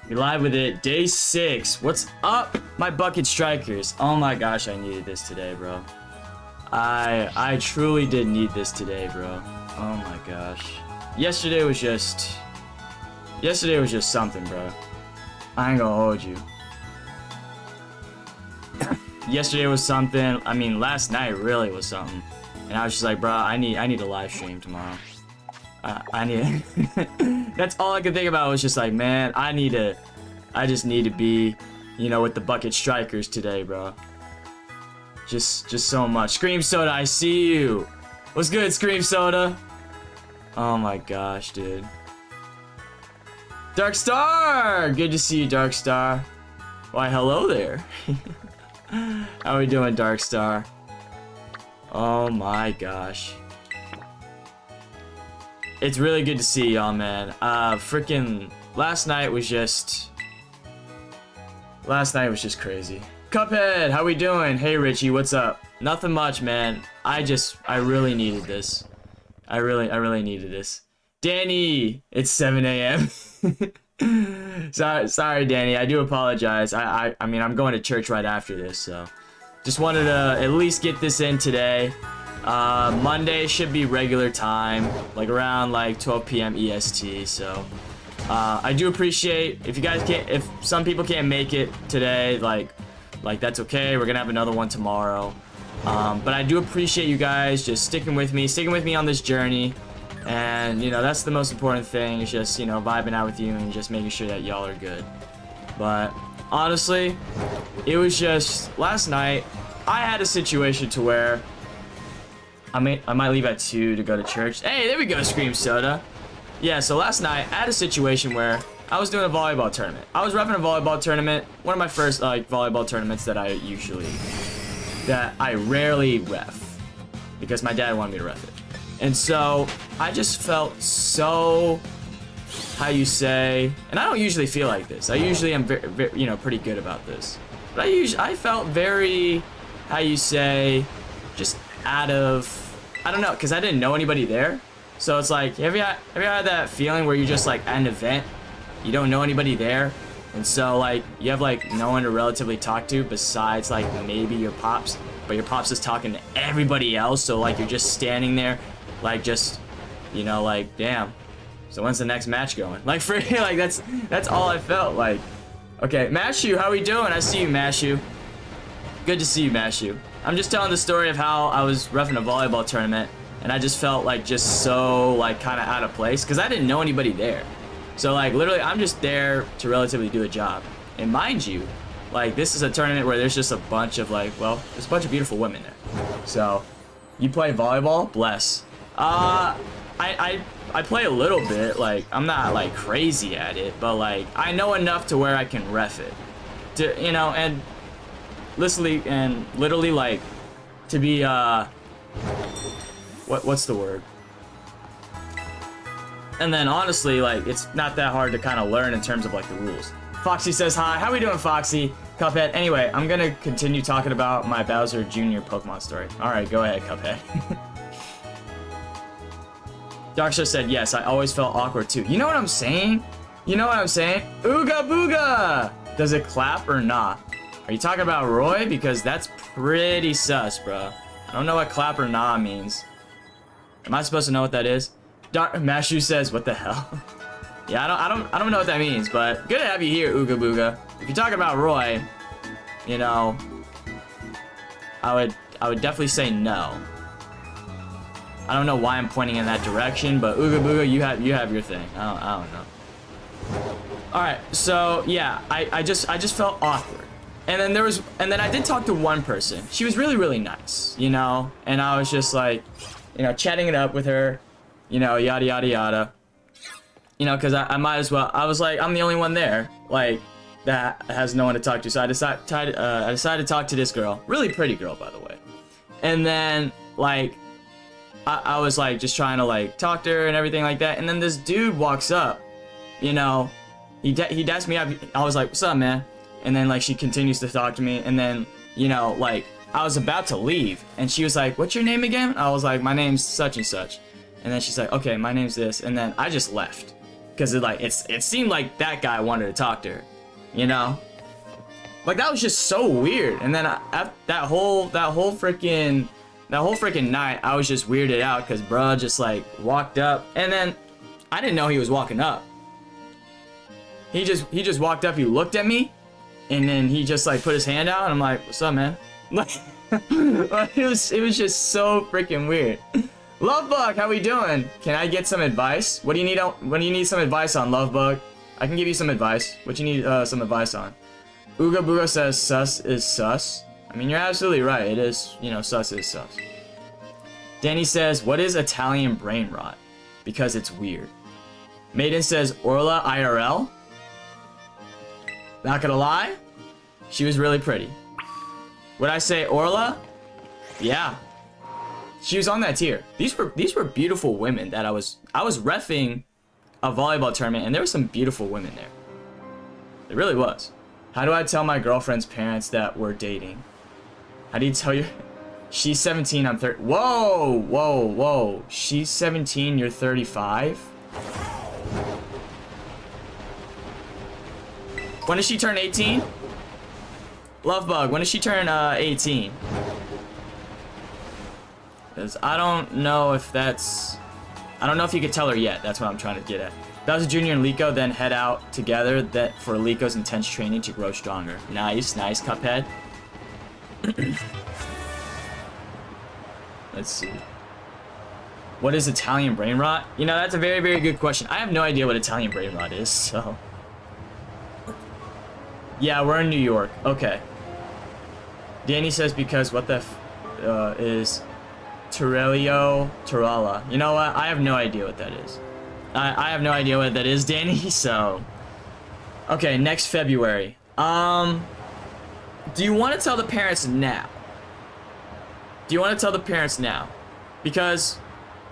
We live with it. Day 6. What's up, my bucket strikers? Oh my gosh, I needed this today, bro. I truly did need this today, bro. Oh my gosh. Yesterday was just something, bro. I ain't gonna hold you. Yesterday was something. I mean, last night really was something. And I was just like, bro, I need a live stream tomorrow. I need. That's all I could think about was just like, man, I just need to be, you know, with the bucket strikers today, bro. Just so much. Scream Soda, I see you. What's good, Scream Soda? Oh my gosh, dude. Dark Star, good to see you, Dark Star. Why, hello there. How we doing, Dark Star? Oh my gosh. It's really good to see y'all, man. Freaking last night was just crazy. Cuphead, how we doing? Hey Richie, what's up? Nothing much, man. I really needed this. I really needed this. Danny, it's 7 a.m. Sorry, Danny. I do apologize. I mean, I'm going to church right after this, so just wanted to at least get this in today. Monday should be regular time, like around like 12 p.m. EST. So I do appreciate if you guys can't, if some people can't make it today, like that's okay. We're gonna have another one tomorrow. But I do appreciate you guys just sticking with me on this journey. And you know, that's the most important thing, is just, you know, vibing out with you and just making sure that y'all are good. But honestly, it was just last night I had a situation to where I might leave at 2 to go to church. Hey, there we go, Scream Soda. Yeah, so last night I had a situation where I was doing a volleyball tournament. I was repping a volleyball tournament, one of my first like volleyball tournaments that I rarely ref because my dad wanted me to ref it. And so I just felt so, how you say, and I don't usually feel like this. I usually am very, you know, pretty good about this. But I felt very, how you say, just out of, I don't know, because I didn't know anybody there. So it's like, have you had that feeling where you're just like at an event, you don't know anybody there, and so like you have like no one to relatively talk to besides like maybe your pops, but your pops is talking to everybody else, so like you're just standing there, like just, you know, like damn. So when's the next match going? Like for like that's all I felt like. Okay, Mashu, how we doing? I see you, Mashu. Good to see you, Mashu. I'm just telling the story of how I was reffing a volleyball tournament, and I just felt like just so like kind of out of place because I didn't know anybody there. So like literally I'm just there to relatively do a job. And mind you, like this is a tournament where there's just a bunch of like, well, there's a bunch of beautiful women there. So you play volleyball? Bless. I play a little bit, like I'm not like crazy at it, but like I know enough to where I can ref it. To, you know, and literally like to be what's the word? And then honestly, like it's not that hard to kind of learn in terms of like the rules. Foxy says hi. How we doing, Foxy? Cuphead. Anyway, I'm gonna continue talking about my Bowser Jr. Pokemon story. All right, go ahead, Cuphead. Darkstar said yes. I always felt awkward too. You know what I'm saying? You know what I'm saying? Ooga booga. Does it clap or not? Are you talking about Roy? Because that's pretty sus, bro. I don't know what clap or nah means. Am I supposed to know what that is? Mashu says, what the hell? Yeah, I don't know what that means, but good to have you here, Ooga Booga. If you're talking about Roy, you know, I would definitely say no. I don't know why I'm pointing in that direction, but Ooga Booga, you have your thing. I don't know. All right, so yeah, I just felt awkward. And then I did talk to one person. She was really nice, you know, and I was just like, you know, chatting it up with her, you know, yada yada yada, you know, because I might as well. I was like, I'm the only one there, like, that has no one to talk to. So I decided to talk to this girl, really pretty girl, by the way. And then like I was like just trying to like talk to her and everything like that. And then this dude walks up, you know, he dashed me up. I was like, what's up, man? And then like she continues to talk to me, and then, you know, like I was about to leave, and she was like, what's your name again? I was like, my name's such and such. And then she's like, okay, my name's this. And then I just left. because it seemed like that guy wanted to talk to her, you know. Like that was just so weird. And then that whole freaking night, I was just weirded out because bruh just like walked up, and then I didn't know he was walking up. He just walked up. He looked at me, and then he just like put his hand out, and I'm like, "What's up, man?" Like, it was just so freaking weird. Lovebug, how we doing? Can I get some advice? What do you need? What do you need some advice on, Lovebug? I can give you some advice. What you need some advice on? Ooga Booga says sus is sus. I mean, you're absolutely right. It is, you know, sus is sus. Danny says, what is Italian brain rot? Because it's weird. Maiden says, Orla IRL? Not gonna lie, she was really pretty. Would I say Orla? Yeah. She was on that tier. These were beautiful women that I was reffing a volleyball tournament, and there were some beautiful women there. It really was. How do I tell my girlfriend's parents that we're dating? How do you tell your... She's 17, I'm 30. Whoa, whoa, whoa. She's 17, you're 35? When does she turn 18? Lovebug, when does she turn 18? Because I don't know if that's... I don't know if you could tell her yet. That's what I'm trying to get at. Bowser Jr. and Liko then head out together for Liko's intense training to grow stronger. Nice, nice, Cuphead. Let's see. What is Italian brain rot? You know, that's a very, very good question. I have no idea what Italian brain rot is, so... Yeah, we're in New York. Okay. Danny says because what the is Torello Torala. You know what? I have no idea what that is. I have no idea what that is, Danny, so... Okay, next February. Do you want to tell the parents now? Do you want to tell the parents now? Because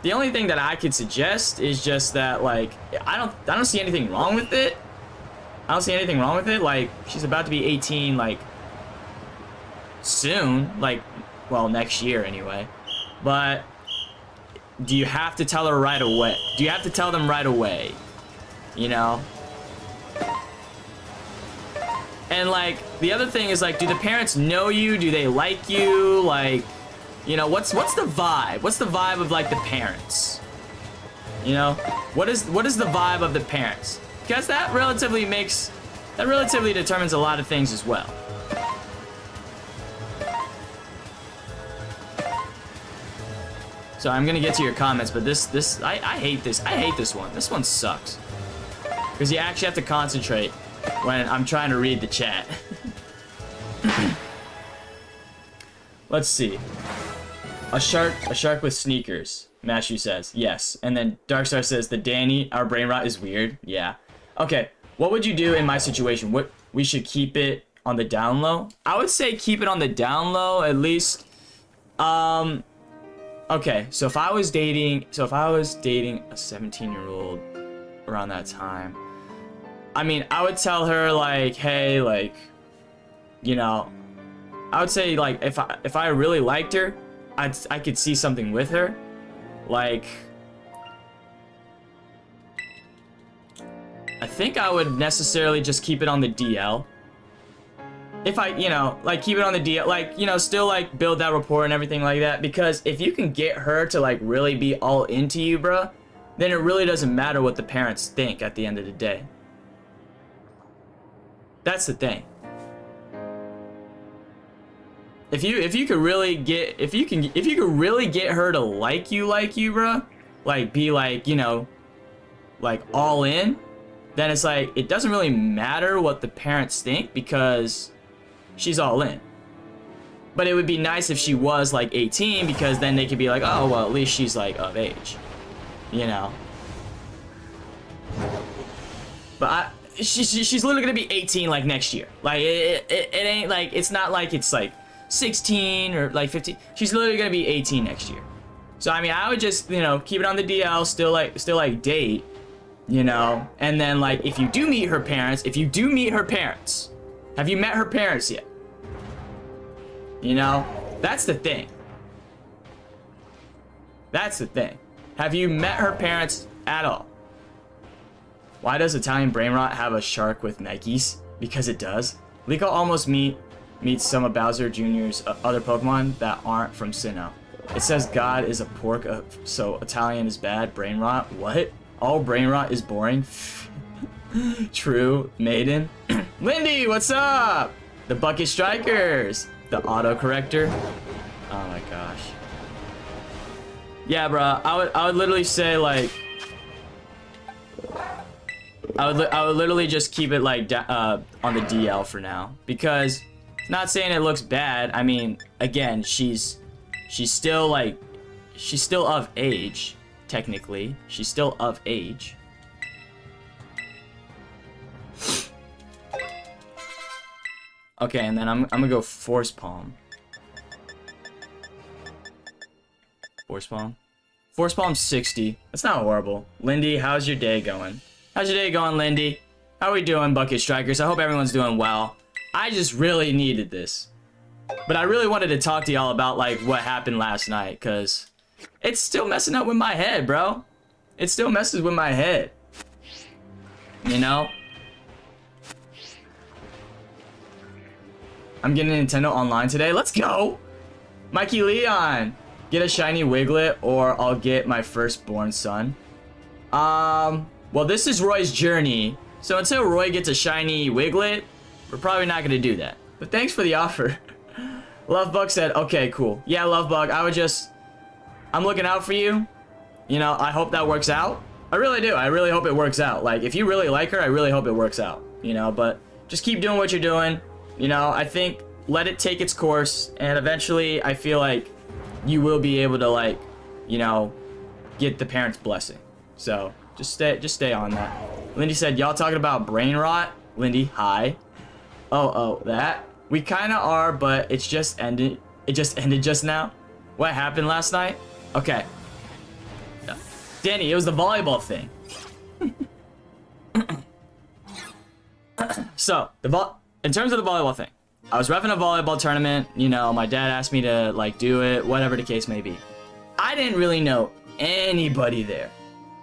the only thing that I could suggest is just that, like, I don't see anything wrong with it. I don't see anything wrong with it. Like, she's about to be 18, like, soon. Like, well, next year anyway. But do you have to tell her right away? Do you have to tell them right away? You know? And, like, the other thing is, like, do the parents know you? Do they like you? Like, you know, what's the vibe? What's the vibe of, like, the parents? You know? What is the vibe of the parents? Because that relatively determines a lot of things as well. So I'm gonna get to your comments, but I hate this. I hate this one. This one sucks. Because you actually have to concentrate when I'm trying to read the chat. Let's see. A shark with sneakers. Mashu says, yes. And then Darkstar says, the Danny, our brain rot is weird. Yeah. Okay, what would you do in my situation? We should keep it on the down low? I would say keep it on the down low, at least. Okay, so if I was dating a 17-year-old around that time, I mean, I would tell her, like, hey, like, you know, I would say, like, if I really liked her, I could see something with her. Like, I think I would necessarily just keep it on the DL. If I, you know, like, keep it on the DL, like, you know, still, like, build that rapport and everything like that. Because if you can get her to, like, really be all into you, bruh, then it really doesn't matter what the parents think at the end of the day. That's the thing. If you could really get, if you could really get her to like you, bruh, like, be, like, you know, like, all in, then it's like, it doesn't really matter what the parents think because she's all in. But it would be nice if she was, like, 18, because then they could be like, oh, well, at least she's, like, of age. You know? But she's literally gonna be 18, like, next year. Like, it ain't, like, it's not like it's, like, 16 or, like, 15. She's literally gonna be 18 next year. So, I mean, I would just, you know, keep it on the DL, still, like, date. You know, and then, like, if you do meet her parents, have you met her parents yet? You know, that's the thing. Have you met her parents at all? Why does Italian brain rot have a shark with Nikes? Because it does. Liko almost meets some of Bowser Jr.'s other Pokemon that aren't from Sinnoh. It says God is a pork, so Italian is bad. Brain rot? What? All brain rot is boring? True, Maiden. Lindy, what's up? The Bucket Strikers. The autocorrector. Oh my gosh. Yeah, bro. I would literally say like I would literally just keep it like on the DL for now, because not saying it looks bad. I mean, again, she's still like she's still of age technically. She's still of age. Okay, and then I'm gonna go Force Palm. Force Palm. Force Palm 60. That's not horrible. Lindy, how's your day going? How's your day going, Lindy? How are we doing, Bucket Strikers? I hope everyone's doing well. I just really needed this. But I really wanted to talk to y'all about like what happened last night, cause it's still messing up with my head, bro. It still messes with my head. You know? I'm getting Nintendo Online today. Let's go! Mikey Leon! Get a shiny Wiglet or I'll get my firstborn son. Well, this is Roy's journey. So until Roy gets a shiny Wiglet, we're probably not gonna do that. But thanks for the offer. Lovebug said, okay, cool. Yeah, Lovebug, I'm looking out for you. You know, I hope that works out. I really do. I really hope it works out. Like, if you really like her, I really hope it works out. You know, but just keep doing what you're doing. You know, I think let it take its course, and eventually I feel like you will be able to, like, you know, get the parents' blessing. So just stay on that. Lindy said, y'all talking about brain rot? Lindy, hi. Oh, that? We kind of are, but it's just ended. It just ended just now. What happened last night? Okay. Danny, it was the volleyball thing. So, in terms of the volleyball thing, I was reffing a volleyball tournament. You know, my dad asked me to, like, do it, whatever the case may be. I didn't really know anybody there.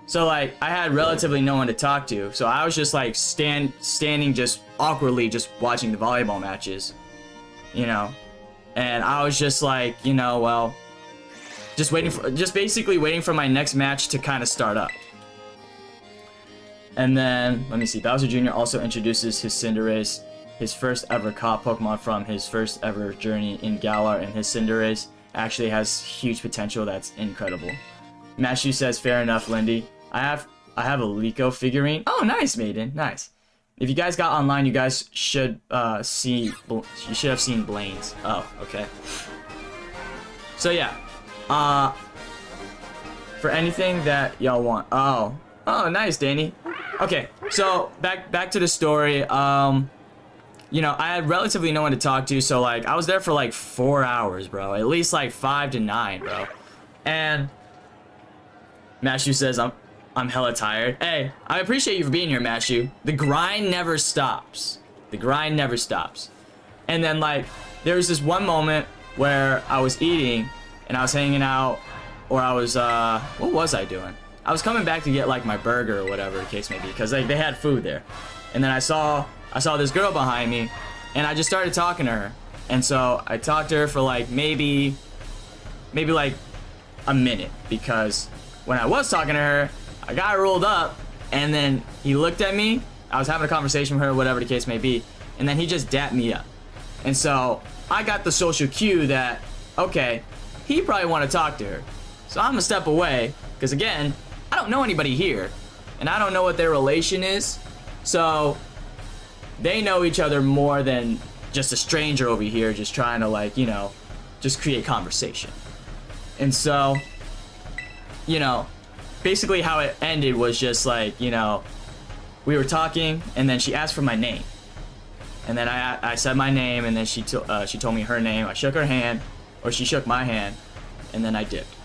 So, like, I had relatively no one to talk to. So I was just, like, standing just awkwardly just watching the volleyball matches. You know? And I was just like, you know, well, just basically waiting for my next match to kind of start up. And then, let me see, Bowser Jr. also introduces his Cinderace, his first ever caught Pokemon from his first ever journey in Galar, and his Cinderace actually has huge potential that's incredible. Mashu says, fair enough, Lindy. I have a Liko figurine. Oh, nice, Maiden, nice. If you guys got online, you guys should have seen Blaine's. Oh, okay. So yeah, for anything that y'all want. Oh, nice, Danny. Okay, so back to the story. You know, I had relatively no one to talk to, so like I was there for like 4 hours, bro. At least like 5 to 9, bro. And Mashu says I'm hella tired. Hey, I appreciate you for being here, Mashu. The grind never stops. The grind never stops. And then like there was this one moment where I was eating and I was hanging out, or I was what was I doing? I was coming back to get like my burger or whatever the case may be, because like they had food there. And then I saw this girl behind me, and I just started talking to her. And so I talked to her for like maybe like a minute, because when I was talking to her, a guy rolled up, and then he looked at me. I was having a conversation with her, whatever the case may be, and then he just dapped me up. And so I got the social cue that, okay, he probably want to talk to her. So I'm gonna step away, because again, I don't know anybody here, and I don't know what their relation is. So they know each other more than just a stranger over here just trying to, like, you know, just create conversation. And so, you know, basically how it ended was just like, you know, we were talking, and then she asked for my name. And then I said my name, and then she told me her name. I shook her hand, or she shook my hand, and then I dipped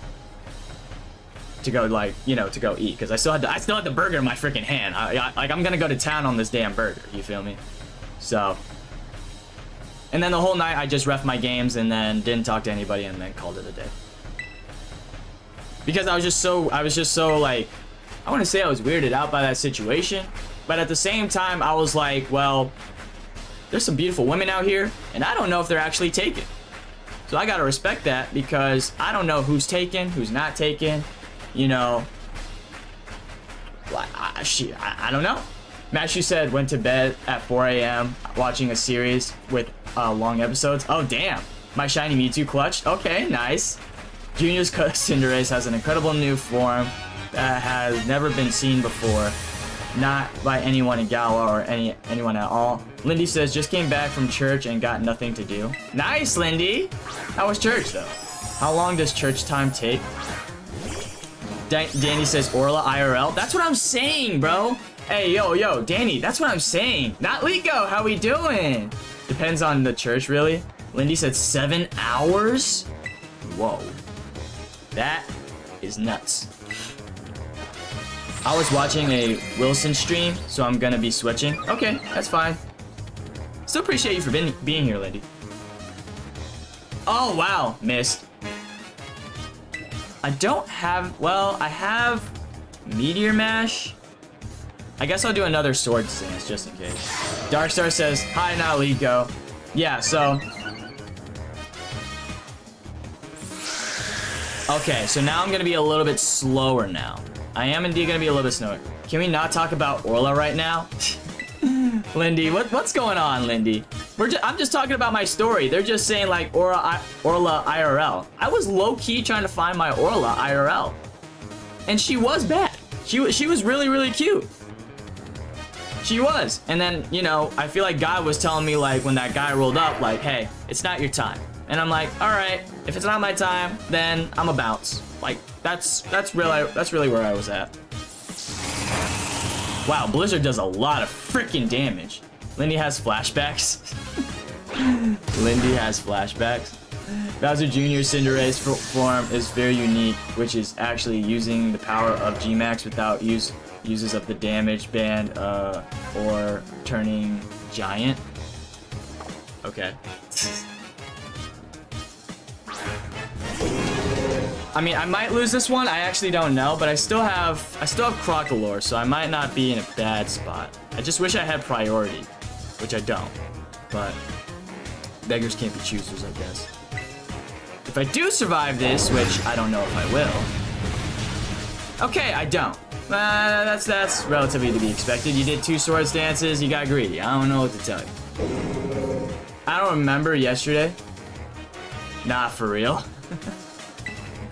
to go, like, you know, to go eat, because I still had the burger in my freaking hand. Like, I'm gonna go to town on this damn burger, you feel me? So, and then the whole night I just reffed my games and then didn't talk to anybody, and then called it a day, because I was just so like I want to say I was weirded out by that situation, but at the same time, I was like, well, there's some beautiful women out here, and I don't know if they're actually taken. So I gotta respect that, because I don't know who's taken, who's not taken, you know. I don't know. Mashu said went to bed at 4 a.m. watching a series with long episodes. Oh, damn. My shiny Mewtwo clutched. Okay, nice. Junior's Cinderace has an incredible new form that has never been seen before. Not by anyone in Galar or anyone at all. Lindy says, just came back from church and got nothing to do. Nice, Lindy. How was church, though? How long does church time take? Danny says, Orla IRL. That's what I'm saying, bro. Hey, yo, Danny, that's what I'm saying. Not Liko, how we doing? Depends on the church, really. Lindy said 7 hours? Whoa. That is nuts. I was watching a Wilson stream, so I'm gonna be switching. Okay, that's fine. Still appreciate you for being here, Lindy. Oh, wow, missed. I don't have, well, I have Meteor Mash. I guess I'll do another Sword Stance just in case. Darkstar says, hi, not Liko. Yeah, so. Okay, so now I'm gonna be a little bit slower now. I am indeed gonna be a little bit slower. Can we not talk about Orla right now? Lindy, what's going on, Lindy? I'm just talking about my story. They're just saying like Orla IRL. I was low-key trying to find my Orla IRL. And she was bad. She was really, really cute. She was. And then, you know, I feel like God was telling me like when that guy rolled up, like, hey, it's not your time. And I'm like, all right, if it's not my time, then I'm a bounce. Like, that's really where I was at. Wow, Blizzard does a lot of freaking damage. Lindy has flashbacks. Lindy has flashbacks. Bowser Jr.'s Cinderace form is very unique, which is actually using the power of G-Max without uses of the damage band or turning giant. Okay. I mean, I might lose this one. I actually don't know, but I still have Crocalore, so I might not be in a bad spot. I just wish I had priority, which I don't. But beggars can't be choosers, I guess. If I do survive this, which I don't know if I will. Okay, I don't. That's relatively to be expected. You did 2 Sword Stances, you got greedy. I don't know what to tell you. I don't remember yesterday. Nah, for real.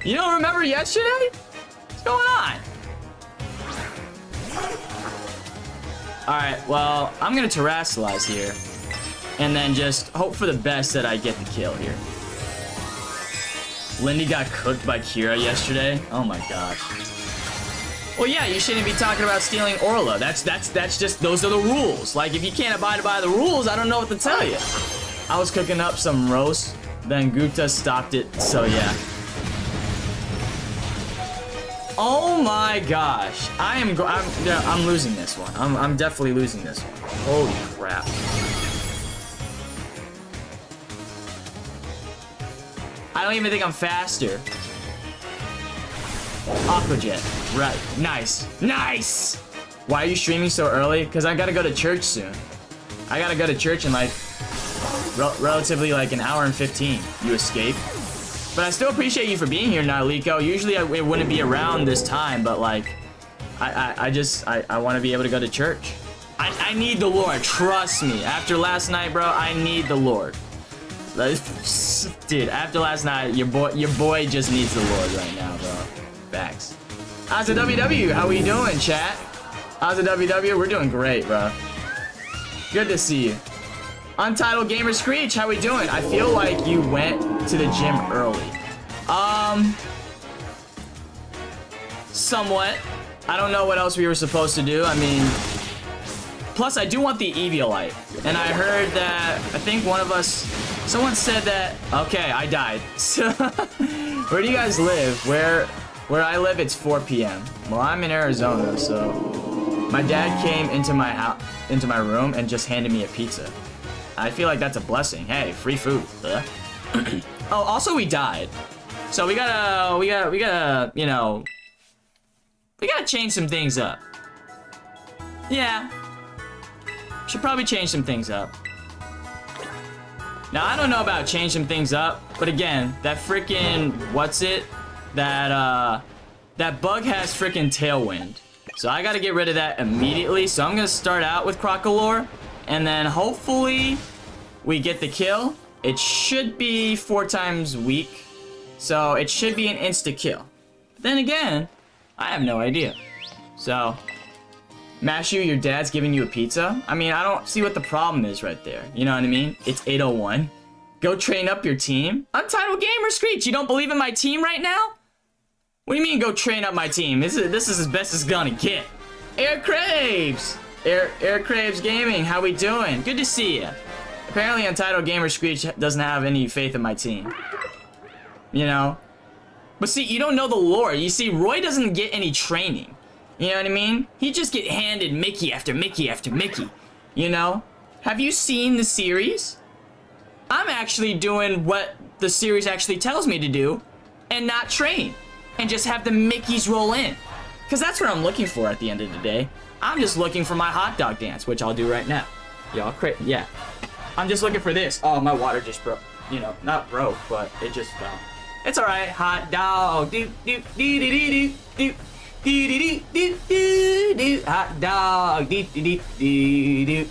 You don't remember yesterday? What's going on? Alright, well, I'm gonna Terrasilize here. And then just hope for the best that I get the kill here. Lindy got cooked by Kira yesterday. Oh my gosh. Well, yeah, you shouldn't be talking about stealing Orla. That's just, those are the rules. Like, if you can't abide by the rules, I don't know what to tell you. I was cooking up some roast, then Gupta stopped it, so yeah. Oh my gosh. I'm losing this one. I'm definitely losing this one. Holy crap. I don't even think I'm faster. Aqua Jet. Right. Nice. Nice! Why are you streaming so early? Because I gotta go to church soon. I gotta go to church in like relatively like an hour and 15. You escape. But I still appreciate you for being here now, Liko. Usually it wouldn't be around this time, but like I want to be able to go to church. I need the Lord. Trust me. After last night, bro, I need the Lord. Dude, after last night, your boy just needs the Lord right now, bro. Facts. How's the WW? How we doing, chat? How's the WW? We're doing great, bro. Good to see you. Untitled Gamer Screech, how we doing? I feel like you went to the gym early. Somewhat. I don't know what else we were supposed to do. I mean, plus I do want the Eviolite. And I heard that, I think one of us, someone said that, okay, I died. So, where do you guys live? Where I live, it's 4 p.m. Well, I'm in Arizona, so my dad came into my house, into my room and just handed me a pizza. I feel like that's a blessing. Hey, free food. Oh, also we died. So we gotta, you know, We gotta change some things up. Yeah. Should probably change some things up. Now, I don't know about change some things up, but again, that freaking, that bug has freaking Tailwind. So I gotta get rid of that immediately. So I'm gonna start out with Crocolore, and then hopefully we get the kill. It should be 4 times weak, so it should be an insta kill. Then again, I have no idea. So, Mashu, your dad's giving you a pizza? I mean, I don't see what the problem is right there. You know what I mean? It's 8:01. Go train up your team. Untitled Gamer Screech, you don't believe in my team right now? What do you mean go train up my team? This is as best as it's gonna get. Air Craves! Air Craves Gaming, how we doing? Good to see you. Apparently Untitled Gamer Screech doesn't have any faith in my team. You know? But see, you don't know the lore. You see, Roy doesn't get any training. You know what I mean? He just get handed Mickey after Mickey after Mickey. You know? Have you seen the series? I'm actually doing what the series actually tells me to do and not train. And just have the Mickeys roll in. Because that's what I'm looking for at the end of the day. I'm just looking for my hot dog dance, which I'll do right now. Y'all crazy? Yeah. I'm just looking for this. Oh, my water just broke. You know, not broke, but it just fell. It's alright. Hot dog. Do, do, do, do, do, do, do, do, do, do, do. Hot dog. Do, do, do, do, do.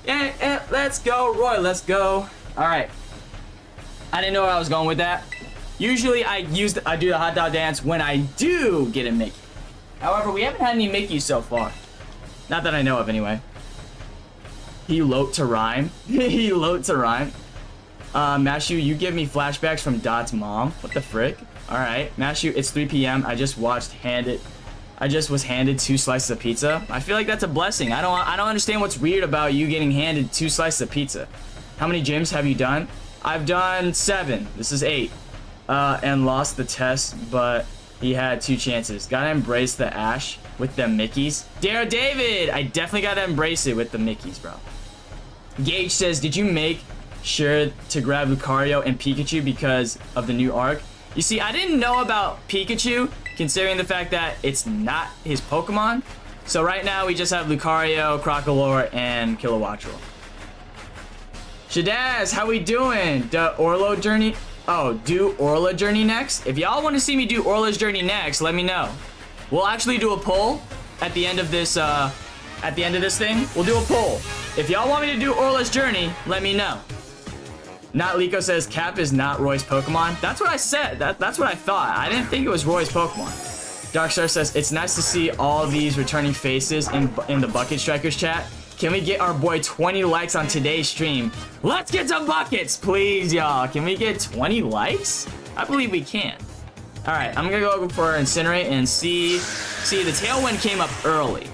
Yeah, let's go, Roy. Let's go. Alright. I didn't know where I was going with that. Usually I do the hot dog dance when I do get a Mickey. However, we haven't had any Mickeys so far. Not that I know of, anyway. He loat to rhyme. He loat to rhyme. Mashu, you give me flashbacks from Dot's mom. What the frick? Alright, Mashu, it's 3 p.m. I just was handed 2 slices of pizza. I feel like that's a blessing. I don't understand what's weird about you getting handed 2 slices of pizza. How many gyms have you done? I've done 7. This is 8. And lost the test, but he had 2 chances. Gotta embrace the Ash with the Mickeys. Dare David! I definitely gotta embrace it with the Mickeys, bro. Gage says, did you make sure to grab Lucario and Pikachu because of the new arc? You see, I didn't know about Pikachu, considering the fact that it's not his Pokemon. So right now, we just have Lucario, Crocolore, and Kilowattrel. Shadaz, how we doing? The Orlo Journey... Oh, do Orla Journey next? If y'all want to see me do Orla's Journey next, let me know. We'll actually do a poll at the end of this, thing. We'll do a poll. If y'all want me to do Orla's Journey, let me know. Not Liko says Cap is not Roy's Pokemon. That's what I said. That's what I thought. I didn't think it was Roy's Pokemon. Darkstar says, it's nice to see all these returning faces in the Bucket Strikers chat. Can we get our boy 20 likes on today's stream? Let's get some buckets, please, y'all. Can we get 20 likes? I believe we can. All right, I'm gonna go for Incinerate and see. See, the Tailwind came up early,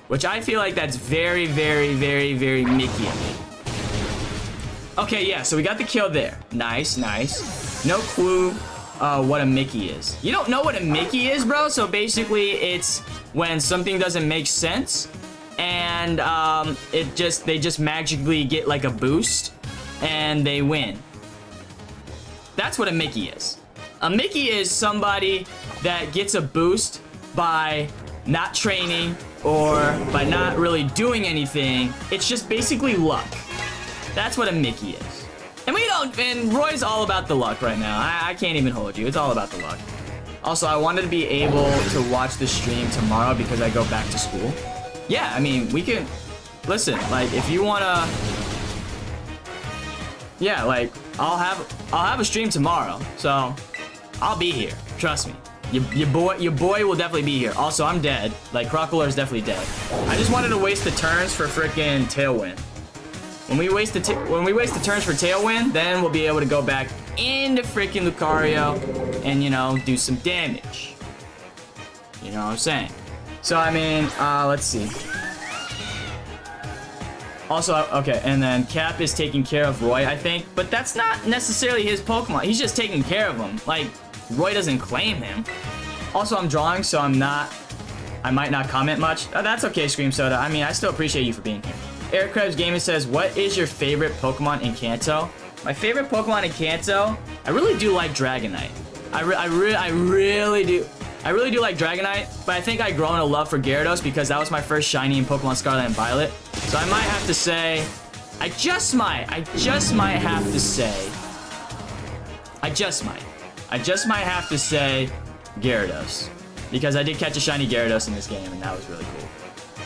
which I feel like that's very, very, very, very Mickey of me. Okay, yeah, so we got the kill there. Nice, nice. No clue what a Mickey is. You don't know what a Mickey is, bro? So basically, it's when something doesn't make sense. And they just magically get like a boost and they win. That's what a Mickey is. A Mickey is somebody that gets a boost by not training or by not really doing anything. It's just basically luck. That's what a Mickey is. And Roy's all about the luck right now. I can't even hold you. It's all about the luck. Also, I wanted to be able to watch the stream tomorrow because I go back to school. Yeah, I mean, we can... Listen, like, if you wanna... Yeah, like, I'll have a stream tomorrow, so I'll be here. Trust me. Your boy will definitely be here. Also, I'm dead. Like, Crocolore is definitely dead. I just wanted to waste the turns for freaking Tailwind. When we waste the turns for Tailwind, then we'll be able to go back into freaking Lucario and, you know, do some damage. You know what I'm saying? So, I mean, let's see. Also, okay, and then Cap is taking care of Roy, I think. But that's not necessarily his Pokemon. He's just taking care of him. Like, Roy doesn't claim him. Also, I'm drawing, so I might not comment much. That's okay, Scream Soda. I mean, I still appreciate you for being here. Eric Krebs Gaming says, what is your favorite Pokemon in Kanto? My favorite Pokemon in Kanto? I really do like Dragonite. I really do. I really do like Dragonite, but I think I've grown a love for Gyarados because that was my first shiny in Pokemon Scarlet and Violet. So I might have to say, I just might have to say, I just might have to say Gyarados. Because I did catch a shiny Gyarados in this game, and that was really cool.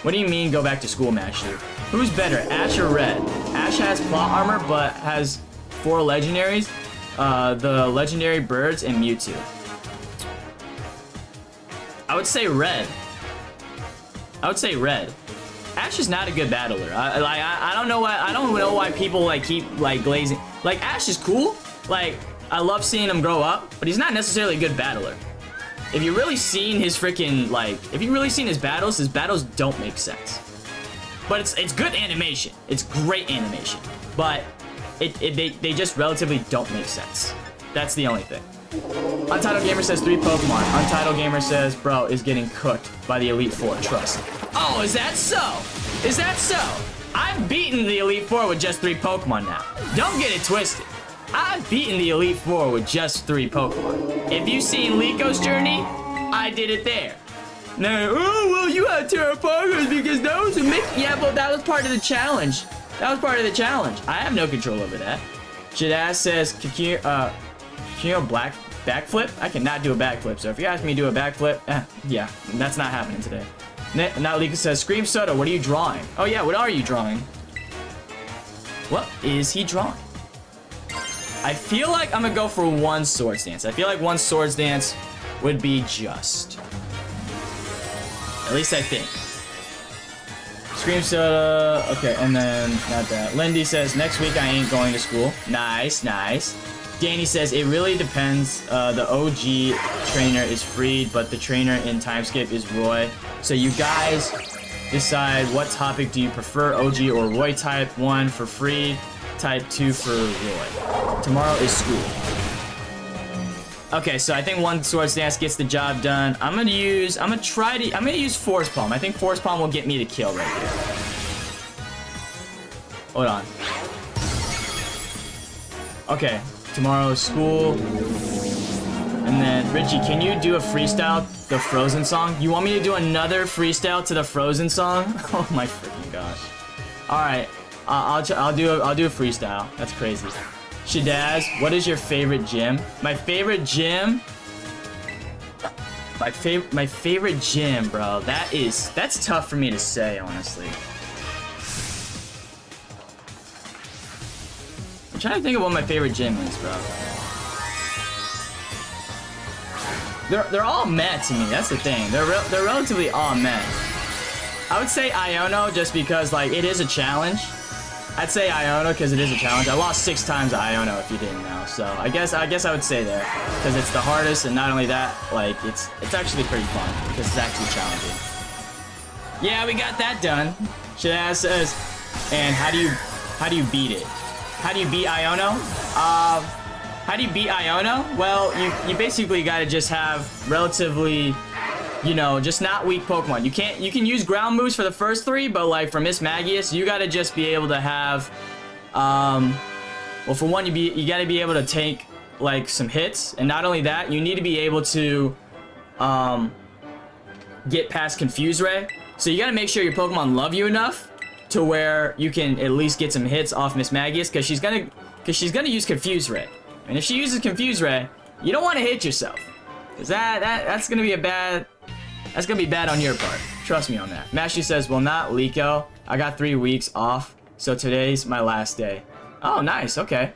What do you mean go back to school, Mashu? Who's better, Ash or Red? Ash has plot armor, but has 4 legendaries. The legendary birds and Mewtwo. I would say Red. Ash is not a good battler. I don't know why people like keep like glazing. Like Ash is cool. Like I love seeing him grow up, but he's not necessarily a good battler. If you've really seen his freaking his battles don't make sense. But it's good animation. It's great animation. But they just relatively don't make sense. That's the only thing. Untitled Gamer says 3 Pokemon. Untitled Gamer says, bro, is getting cooked by the Elite Four. Trust. Oh, is that so? Is that so? I've beaten the Elite Four with just 3 Pokemon now. Don't get it twisted. I've beaten the Elite Four with just 3 Pokemon. If you've seen Liko's journey, I did it there. No, oh, well, you had Terra Pokemon because those are yeah, but that was part of the challenge. That was part of the challenge. I have no control over that. Shadass says, backflip? I cannot do a backflip, so if you ask me to do a backflip, yeah, that's not happening today. Now Liko says, Scream Soda, what are you drawing? Oh yeah, what are you drawing? What is he drawing? I feel like I'm gonna go for 1 Swords Dance. I feel like 1 Swords Dance would be just. At least I think. Scream Soda, okay, and then not that. Lindy says, next week I ain't going to school. Nice, nice. Danny says, it really depends. The OG trainer is freed, but the trainer in Timeskip is Roy. So you guys decide what topic do you prefer, OG or Roy. Type 1 for free, type 2 for Roy. Tomorrow is school. Okay, so I think 1 Swords Dance gets the job done. I'm gonna use Force Palm. I think Force Palm will get me the kill right here. Hold on. Okay, tomorrow is school. And then, Richie, can you do a freestyle, the Frozen song? You want me to do another freestyle to the Frozen song? Oh my freaking gosh. Alright, I'll do a freestyle. That's crazy. Shadaz, what is your favorite gym? My favorite gym? My favorite gym, bro. That's tough for me to say, honestly. I'm trying to think of what my favorite gym is, bro. They're all meh to me. That's the thing. They're relatively all meh. I would say Iono just because like it is a challenge. I'd say Iono because it is a challenge. I lost 6 times to Iono if you didn't know. So I guess I would say there because it's the hardest, and not only that, like it's actually pretty fun because it's actually challenging. Yeah, we got that done. Shadaz says, and how do you beat it? How do you beat Iono? How do you beat Iono? Well, you basically gotta just have relatively, you know, just not weak Pokemon. You can use ground moves for the first 3, but like for Miss Magius, you gotta just be able to have, well, for one, you gotta be able to take like some hits, and not only that, you need to be able to, get past Confuse Ray. So you gotta make sure your Pokemon love you enough to where you can at least get some hits off Miss Magius, because she's gonna use Confuse Ray, and if she uses Confuse Ray, you don't want to hit yourself, because that's gonna be bad on your part. Trust me on that. Mashy says, well, not Liko. I got 3 weeks off, so today's my last day. Oh, nice. Okay.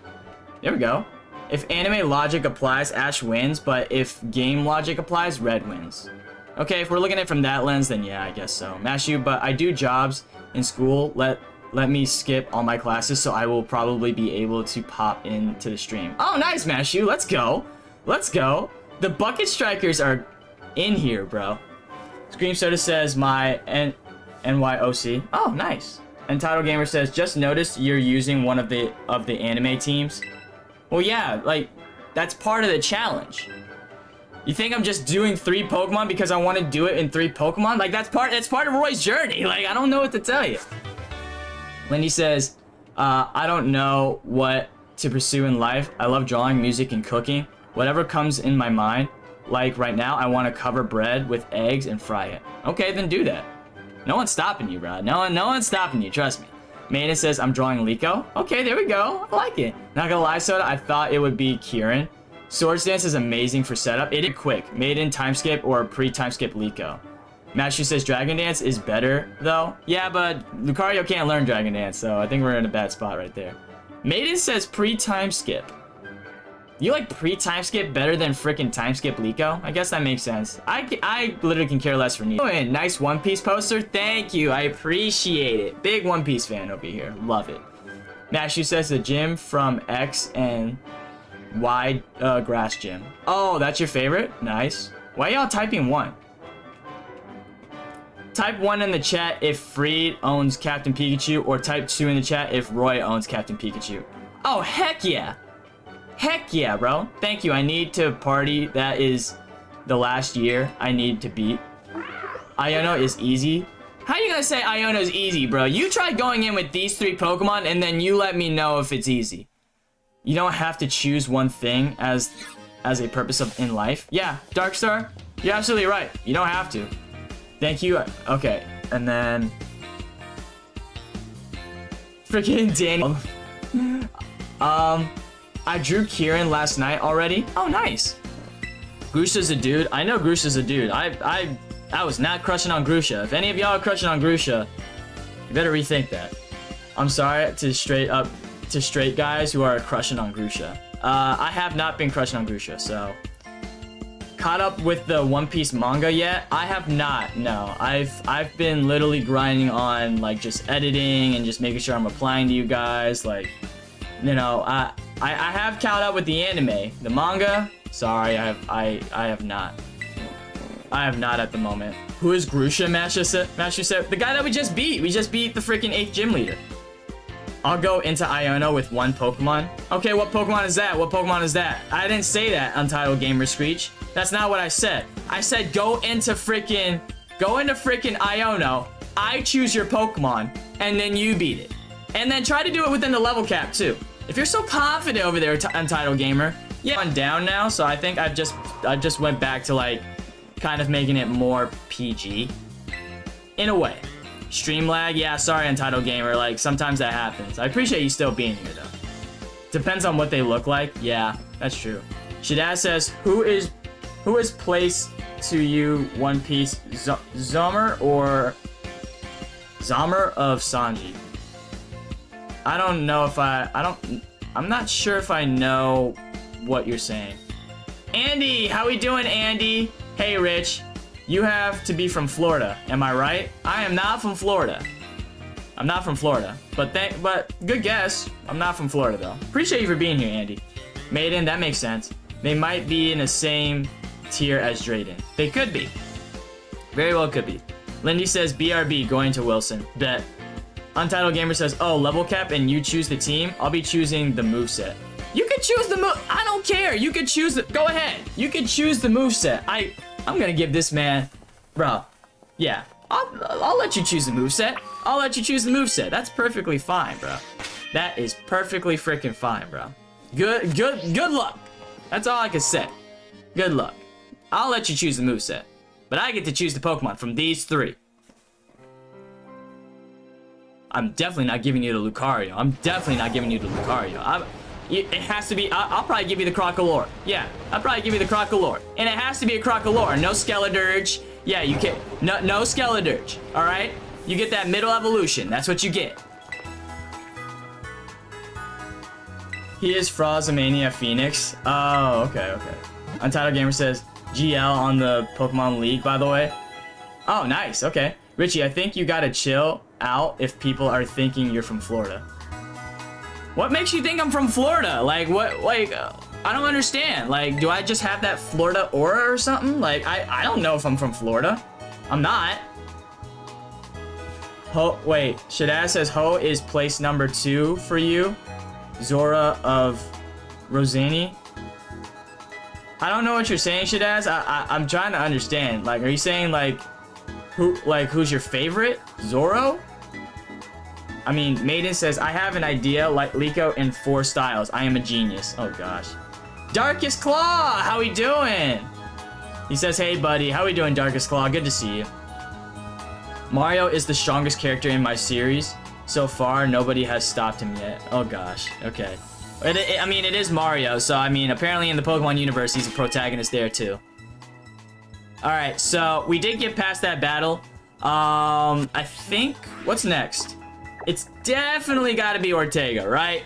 There we go. If anime logic applies, Ash wins, but if game logic applies, Red wins. Okay, if we're looking at it from that lens, then yeah, I guess so. Mashu, but I do jobs in school. Let me skip all my classes, so I will probably be able to pop into the stream. Oh, nice, Mashu. Let's go. Let's go. The Bucket Strikers are in here, bro. Scream Soda says my NYOC. Oh, nice. Entitled Gamer says, just noticed you're using one of the anime teams. Well, yeah, like, that's part of the challenge. You think I'm just doing 3 Pokemon because I want to do it in 3 Pokemon? Like, that's part of Roy's journey. Like, I don't know what to tell you. Lindy says, I don't know what to pursue in life. I love drawing, music, and cooking. Whatever comes in my mind. like right now, I want to cover bread with eggs and fry it. Okay, then do that. No one's stopping you, bro. No one's stopping you. Trust me. Maiden says, I'm drawing Liko. Okay, there we go. I like it. Not gonna lie, Soda, I thought it would be Kieran. Swords Dance is amazing for setup. It is quick. Maiden time skip or pre-time skip Liko. Matthew says Dragon Dance is better, though. Yeah, but Lucario can't learn Dragon Dance, so I think we're in a bad spot right there. Maiden says pre-time skip. You like pre-time skip better than freaking time skip Liko? I guess that makes sense. I literally can care less for neither. Oh, and nice One Piece poster. Thank you. I appreciate it. Big One Piece fan over here. Love it. Matthew says the gym from X and Y grass gym. Oh, that's your favorite? Nice. Why y'all typing 1? Type 1 in the chat if Freed owns Captain Pikachu, or type 2 in the chat if Roy owns Captain Pikachu. Oh, heck yeah. Heck yeah, bro. Thank you. I need to party. That is the last year I need to beat. Iono is easy. How you gonna say Iono is easy, bro? You try going in with these 3 Pokemon and then you let me know if it's easy. You don't have to choose one thing as a purpose of in life. Yeah, Darkstar, you're absolutely right. You don't have to. Thank you. Okay, and then freaking Daniel. I drew Kieran last night already. Oh, nice. Grusha's a dude. I know Grusha's a dude. I was not crushing on Grusha. If any of y'all are crushing on Grusha, you better rethink that. I'm sorry to straight guys who are crushing on Grusha. I have not been crushing on Grusha, so. Caught up with the One Piece manga yet? I have not, no. I've been literally grinding on like just editing and just making sure I'm replying to you guys. Like, you know, I have caught up with the anime. The manga, sorry, I have not. I have not at the moment. Who is Grusha, Mashu said? The guy that we just beat. We just beat the freaking 8th gym leader. I'll go into Iono with 1 Pokemon. Okay, what Pokemon is that? What Pokemon is that? I didn't say that, Untitled Gamer Screech. That's not what I said. I said go into freaking Iono. I choose your Pokemon, and then you beat it. And then try to do it within the level cap, too. If you're so confident over there, Untitled Gamer. Yeah, I'm down now, so I think I just went back to, like, kind of making it more PG. In a way. Stream lag? Yeah, sorry, Untitled Gamer. Like, sometimes that happens. I appreciate you still being here, though. Depends on what they look like. Yeah, that's true. Shadaz says, who is placed to you One Piece? Zomer or Zomer of Sanji? I don't know if I'm not sure if I know what you're saying. Andy, how we doing, Andy? Hey, Rich. You have to be from Florida, am I right? I am not from Florida. I'm not from Florida, but good guess. I'm not from Florida though. Appreciate you for being here, Andy. Maiden, that makes sense. They might be in the same tier as Drayden. They could be. Very well could be. Lindy says BRB going to Wilson. Bet. Untitled Gamer says, oh, level cap and you choose the team. I'll be choosing the moveset. You can choose the move. I don't care. You can choose the. Go ahead. You can choose the moveset. I'm gonna give this man, bro. Yeah, I'll let you choose the moveset. I'll let you choose the moveset. That's perfectly fine, bro. That is perfectly freaking fine, bro. Good luck. That's all I can say. Good luck. I'll let you choose the moveset, but I get to choose the Pokemon from these 3. I'm definitely not giving you the Lucario. I'm definitely not giving you the Lucario. It has to be. I'll probably give you the Crocolore. Yeah, I'll probably give you the Crocolore, and it has to be a Crocolore. No Skeledirge. Yeah, you can. No Skeledirge. All right, you get that middle evolution. That's what you get. He is Frozmania Phoenix. Oh, okay. Untitled Gamer says GL on the Pokemon League, by the way. Oh, nice. Okay, Richie, I think you gotta chill out if people are thinking you're from Florida. What makes you think I'm from Florida? Like, what, like, I don't understand. Like, do I just have that Florida aura or something? Like, I don't know if I'm from Florida. I'm not. Wait, Shadaz says Ho is place number 2 for you. Zora of Rosani. I don't know what you're saying, Shadaz. I'm trying to understand. Like, are you saying, like, who's your favorite? Zoro? I mean, Maiden says, I have an idea like Liko in 4 styles. I am a genius. Oh, gosh. Darkest Claw, how we doing? He says, hey, buddy. How we doing, Darkest Claw? Good to see you. Mario is the strongest character in my series. So far, nobody has stopped him yet. Oh, gosh. Okay. I mean, it is Mario, so, I mean, apparently in the Pokemon universe, he's a protagonist there, too. Alright, so, we did get past that battle. I think... What's next? It's definitely gotta be Ortega, right?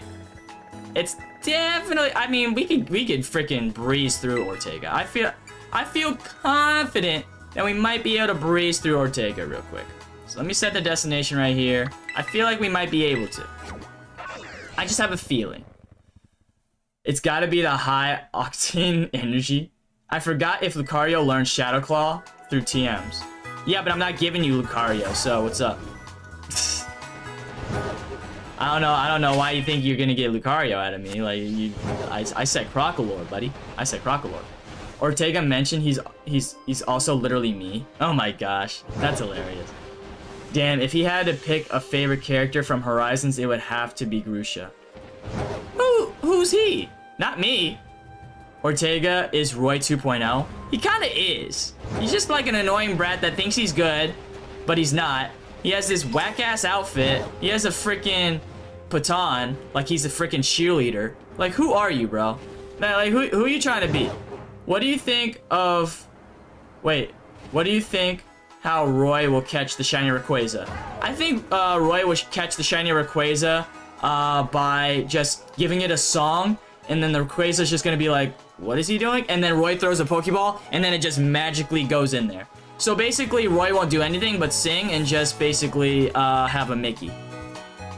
It's definitely... I mean, we could freaking breeze through Ortega. I feel confident that we might be able to breeze through Ortega real quick. So let me set the destination right here. I feel like we might be able to. I just have a feeling. It's gotta be the high octane energy. I forgot if Lucario learned Shadow Claw through TMs. Yeah, but I'm not giving you Lucario, so what's up? I don't know why you think you're gonna get Lucario out of me. Like, I said Crocolore, buddy. I said Crocolore. Ortega mentioned he's also literally me. Oh my gosh, that's hilarious. Damn, if he had to pick a favorite character from Horizons, it would have to be Grusha. Who's he? Not me. Ortega is Roy 2.0. He kinda is. He's just like an annoying brat that thinks he's good, but he's not. He has this whack-ass outfit. He has a freaking baton, like he's a freaking cheerleader. Like, who are you, bro? Like, who are you trying to be? What do you think of... Wait, what do you think how Roy will catch the shiny Rayquaza? I think Roy will catch the shiny Rayquaza by just giving it a song, and then the Rayquaza's just gonna be like, what is he doing? And then Roy throws a Pokeball, and then it just magically goes in there. So basically, Roy won't do anything but sing and just basically have a Mickey.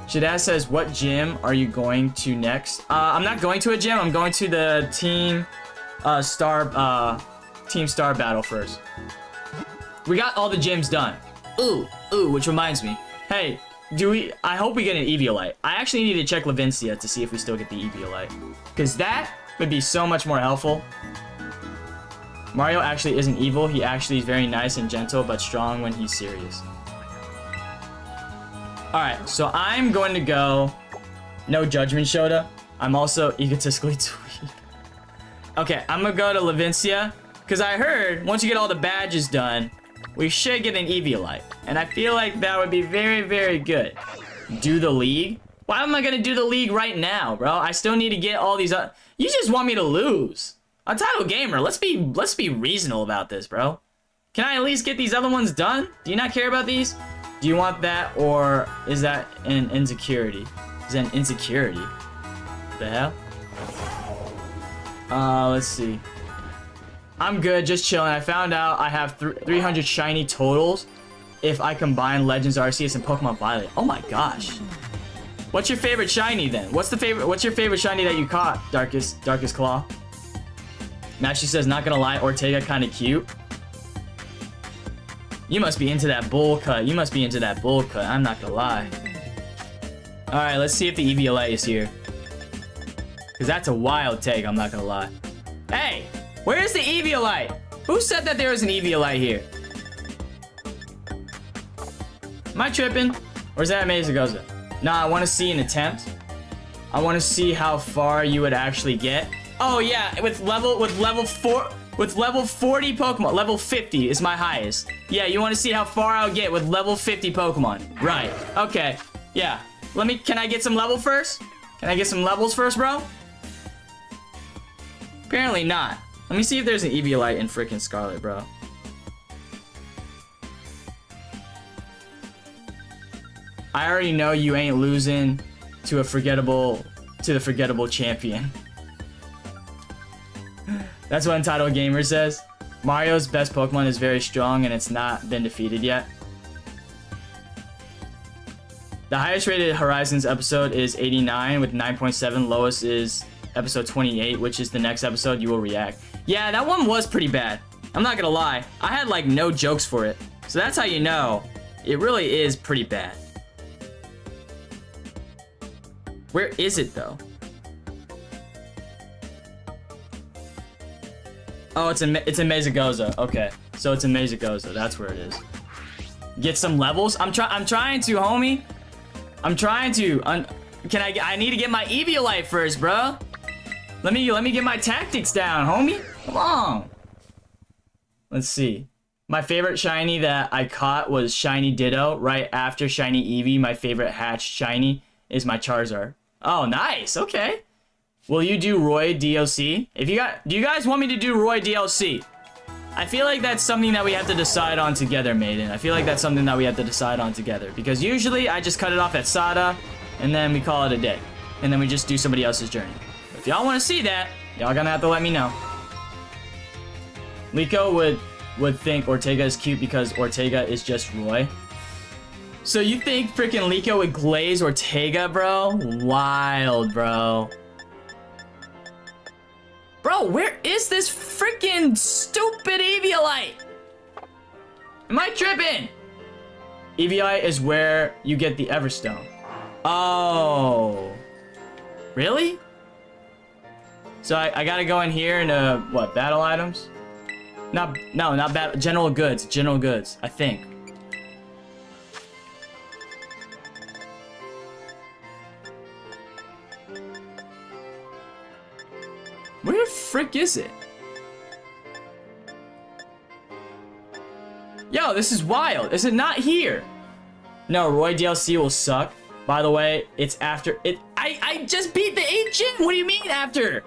Shadaz says, what gym are you going to next? I'm not going to a gym. I'm going to the Team Star battle first. We got all the gyms done. Ooh, which reminds me. Hey, I hope we get an Eviolite. I actually need to check Levincia to see if we still get the Eviolite. Because that would be so much more helpful. Mario actually isn't evil. He actually is very nice and gentle, but strong when he's serious. Alright, so I'm going to go... No judgment, Shota. I'm also egotistically tweet. Okay, I'm going to go to Levincia. Because I heard, once you get all the badges done, we should get an Eviolite. And I feel like that would be very, very good. Do the league? Why am I going to do the league right now, bro? I still need to get all these... You just want me to lose. Untitled Gamer, let's be reasonable about this, bro. Can I at least get these other ones done? Do you not care about these? Do you want that, or is that an insecurity? Is that an insecurity? What the hell? Let's see. I'm good, just chilling. I found out I have 300 shiny totals if I combine Legends Arceus and Pokemon Violet. Oh my gosh. What's your favorite shiny then? What's your favorite shiny that you caught, Darkest Claw? Matchy says, not gonna lie, Ortega kinda cute. You must be into that bowl cut. I'm not gonna lie. Alright, let's see if the Eviolite is here. Because that's a wild take, I'm not gonna lie. Hey! Where's the Eviolite? Who said that there was an Eviolite here? Am I tripping? Or is that Amazagoza? Nah, I want to see an attempt. I want to see how far you would actually get. Oh yeah, with level 40 Pokemon, level 50 is my highest. Yeah, you want to see how far I'll get with level 50 Pokemon. Right. Okay. Yeah. Can I get some level first? Can I get some levels first, bro? Apparently not. Let me see if there's an Eviolite in freaking Scarlet, bro. I already know you ain't losing to the forgettable champion. That's what Entitled Gamer says. Mario's best Pokemon is very strong and it's not been defeated yet. The highest rated Horizons episode is 89 with 9.7. Lowest is episode 28, which is the next episode you will react. Yeah, that one was pretty bad. I'm not gonna lie. I had like no jokes for it. So that's how you know it really is pretty bad. Where is it though? Oh, it's in Mezagoza. Okay, so it's in Mezagoza. That's where it is. Get some levels. I'm trying to, homie. I'm trying to. I need to get my Eviolite first, bro. Let me get my tactics down, homie. Come on. Let's see. My favorite shiny that I caught was Shiny Ditto. Right after Shiny Eevee, my favorite hatched shiny is my Charizard. Oh, nice. Okay. Will you do Roy DLC? Do you guys want me to do Roy DLC? I feel like that's something that we have to decide on together, Maiden. I feel like that's something that we have to decide on together. Because usually I just cut it off at Sada, and then we call it a day. And then we just do somebody else's journey. But if y'all want to see that, y'all gonna have to let me know. Liko would think Ortega is cute because Ortega is just Roy. So you think freaking Liko would glaze Ortega, bro? Wild, bro. Bro, where is this freaking stupid Eviolite? Am I tripping? Eviolite is where you get the Everstone. Oh. Really? So I gotta go in here into, what, battle items? No, not battle, general goods, I think. Where the frick is it? Yo, this is wild. Is it not here? No, Roy DLC will suck. By the way, it's after it. I just beat the 8th gym. What do you mean after?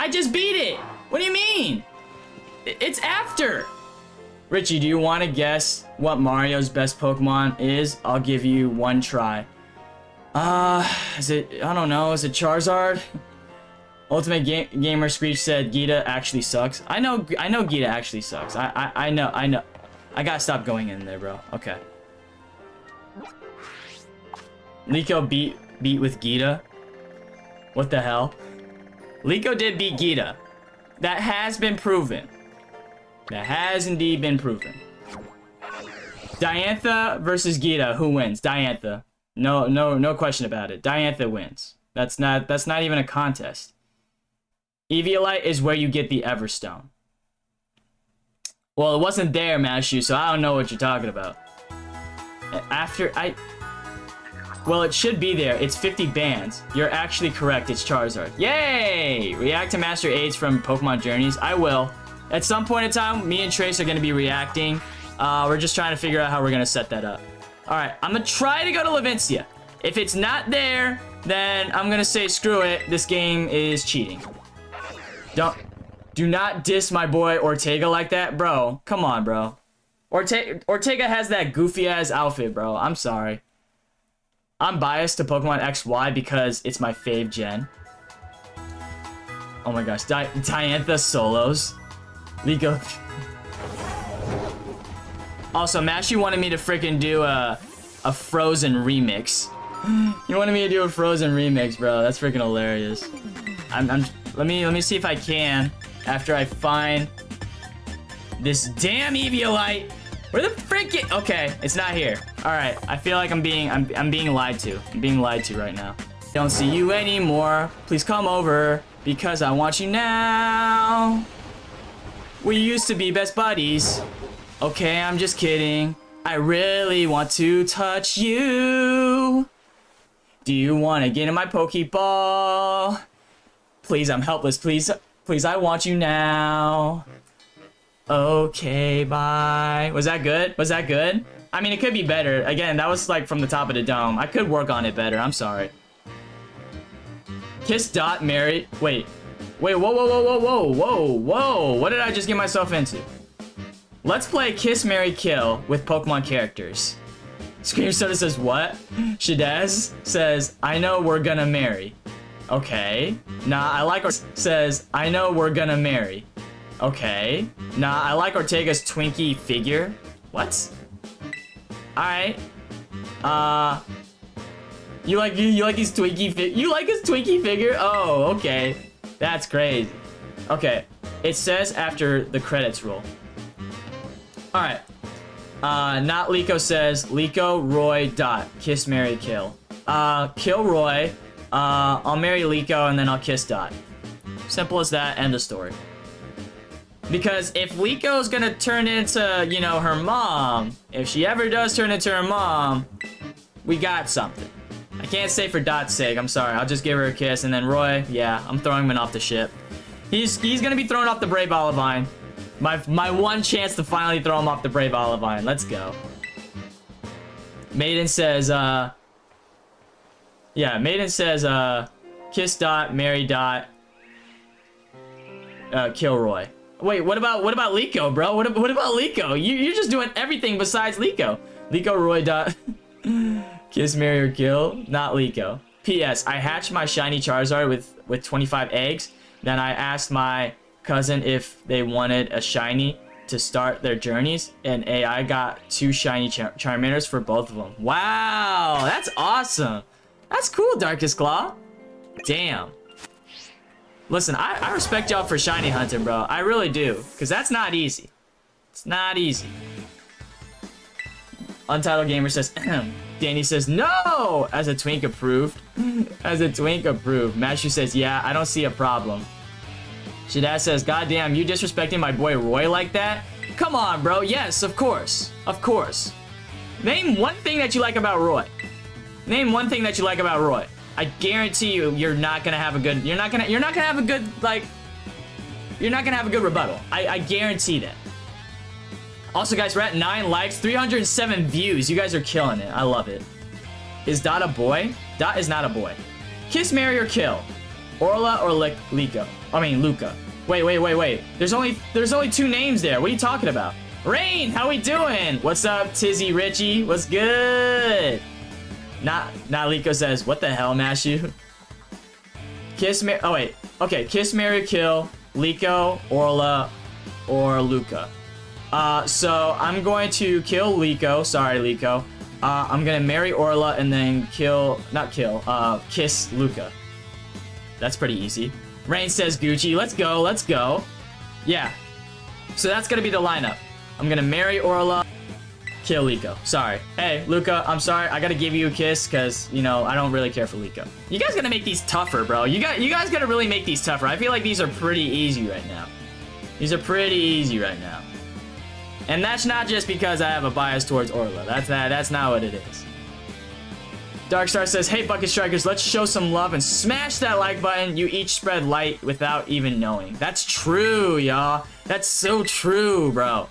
I just beat it. What do you mean? It's after. Richie, do you want to guess what Mario's best Pokemon is? I'll give you one try. Is it? I don't know. Is it Charizard? Ultimate Gamer Screech said Gita actually sucks. I know Gita actually sucks. I know. I gotta stop going in there, bro. Okay. Liko beat with Gita. What the hell? Liko did beat Gita. That has been proven. That has indeed been proven. Diantha versus Gita. Who wins? Diantha. No question about it. Diantha wins. That's not even a contest. Eviolite is where you get the Everstone. Well, it wasn't there, Mashu, so I don't know what you're talking about. Well, it should be there. It's 50 bands. You're actually correct. It's Charizard. Yay! React to Master Aids from Pokemon Journeys. I will. At some point in time, me and Trace are going to be reacting. We're just trying to figure out how we're going to set that up. Alright, I'm going to try to go to Levincia. If it's not there, then I'm going to say screw it. This game is cheating. Do not diss my boy Ortega like that, bro. Come on, bro. Ortega has that goofy ass outfit, bro. I'm sorry. I'm biased to Pokemon XY because it's my fave gen. Oh my gosh, Diantha solos. Liko. Also, Mashy wanted me to freaking do a Frozen remix. You wanted me to do a Frozen remix, bro. That's freaking hilarious. Let me see if I can after I find this damn Eviolite. Where the frick it? Okay, it's not here. All right, I feel like I'm being lied to. I'm being lied to right now. Don't see you anymore. Please come over because I want you now. We used to be best buddies. Okay, I'm just kidding. I really want to touch you. Do you want to get in my Pokeball? Please, I'm helpless. Please, I want you now. Okay, bye. Was that good? Was that good? I mean, it could be better. Again, that was like from the top of the dome. I could work on it better. I'm sorry. Kiss Dot Mary. Wait, whoa. What did I just get myself into? Let's play Kiss, Marry, Kill with Pokemon characters. Scream Soda says what? Shadaz says, I know we're gonna marry. Okay. Nah, I like says, I know we're gonna marry. Okay. Nah, I like Ortega's Twinkie figure. What? Alright. You like his Twinkie figure? You like his Twinkie figure? Oh, okay. That's crazy. Okay. It says after the credits roll. Alright. Not Liko says, Liko, Roy, Dot. Kiss, marry, kill. Kill Roy. I'll marry Liko and then I'll kiss Dot. Simple as that, end of story. Because if Liko's gonna turn into, you know, her mom, if she ever does turn into her mom, we got something. I can't say for Dot's sake, I'm sorry. I'll just give her a kiss, and then Roy, yeah, I'm throwing him off the ship. He's gonna be thrown off the Brave Olivine. My one chance to finally throw him off the Brave Olivine. Let's go. Maiden says, yeah, Maiden says, kiss Dot, marry Dot, kill Roy. Wait, what about Liko, bro? What about Liko? You're just doing everything besides Liko. Liko, Roy, Dot, kiss, marry, or kill. Not Liko. P.S. I hatched my shiny Charizard with 25 eggs. Then I asked my cousin if they wanted a shiny to start their journeys, and AI got 2 shiny Charmanders for both of them. Wow, that's awesome. That's cool, Darkest Claw. Damn. Listen, I respect y'all for shiny hunting, bro. I really do, because that's not easy. It's not easy. Untitled Gamer says, Danny says, no! As a twink approved. As a twink approved. Mashu says, yeah, I don't see a problem. Shadaz says, goddamn, you disrespecting my boy Roy like that? Come on, bro. Yes, of course. Of course. Name one thing that you like about Roy. Name one thing that you like about Roy. I guarantee you, you're not gonna have a good, you're not gonna have a good, like, you're not gonna have a good rebuttal. I guarantee that. Also, guys, we're at 9 likes, 307 views. You guys are killing it. I love it. Is Dot a boy? Dot is not a boy. Kiss, marry, or kill? Orla or Liko? I mean, Luca. Wait. There's only 2 names there. What are you talking about? Rain, how we doing? What's up, Tizzy Richie? What's good? Not Liko says, what the hell, Mashu? Kiss, marry, oh wait. Okay, kiss, marry, kill, Liko, Orla, or Luca. So I'm going to kill Liko. Sorry, Liko. I'm gonna marry Orla and then kiss Luca. That's pretty easy. Rain says Gucci. Let's go, let's go. Yeah. So that's gonna be the lineup. I'm gonna marry Orla, kill Liko. Sorry. Hey, Luca, I'm sorry. I gotta give you a kiss because, you know, I don't really care for Liko. You guys gotta make these tougher, bro. You guys gotta really make these tougher. I feel like these are pretty easy right now. These are pretty easy right now. And that's not just because I have a bias towards Orla. That's not what it is. Darkstar says, hey, Bucket Strikers, let's show some love and smash that like button. You each spread light without even knowing. That's true, y'all. That's so true, bro.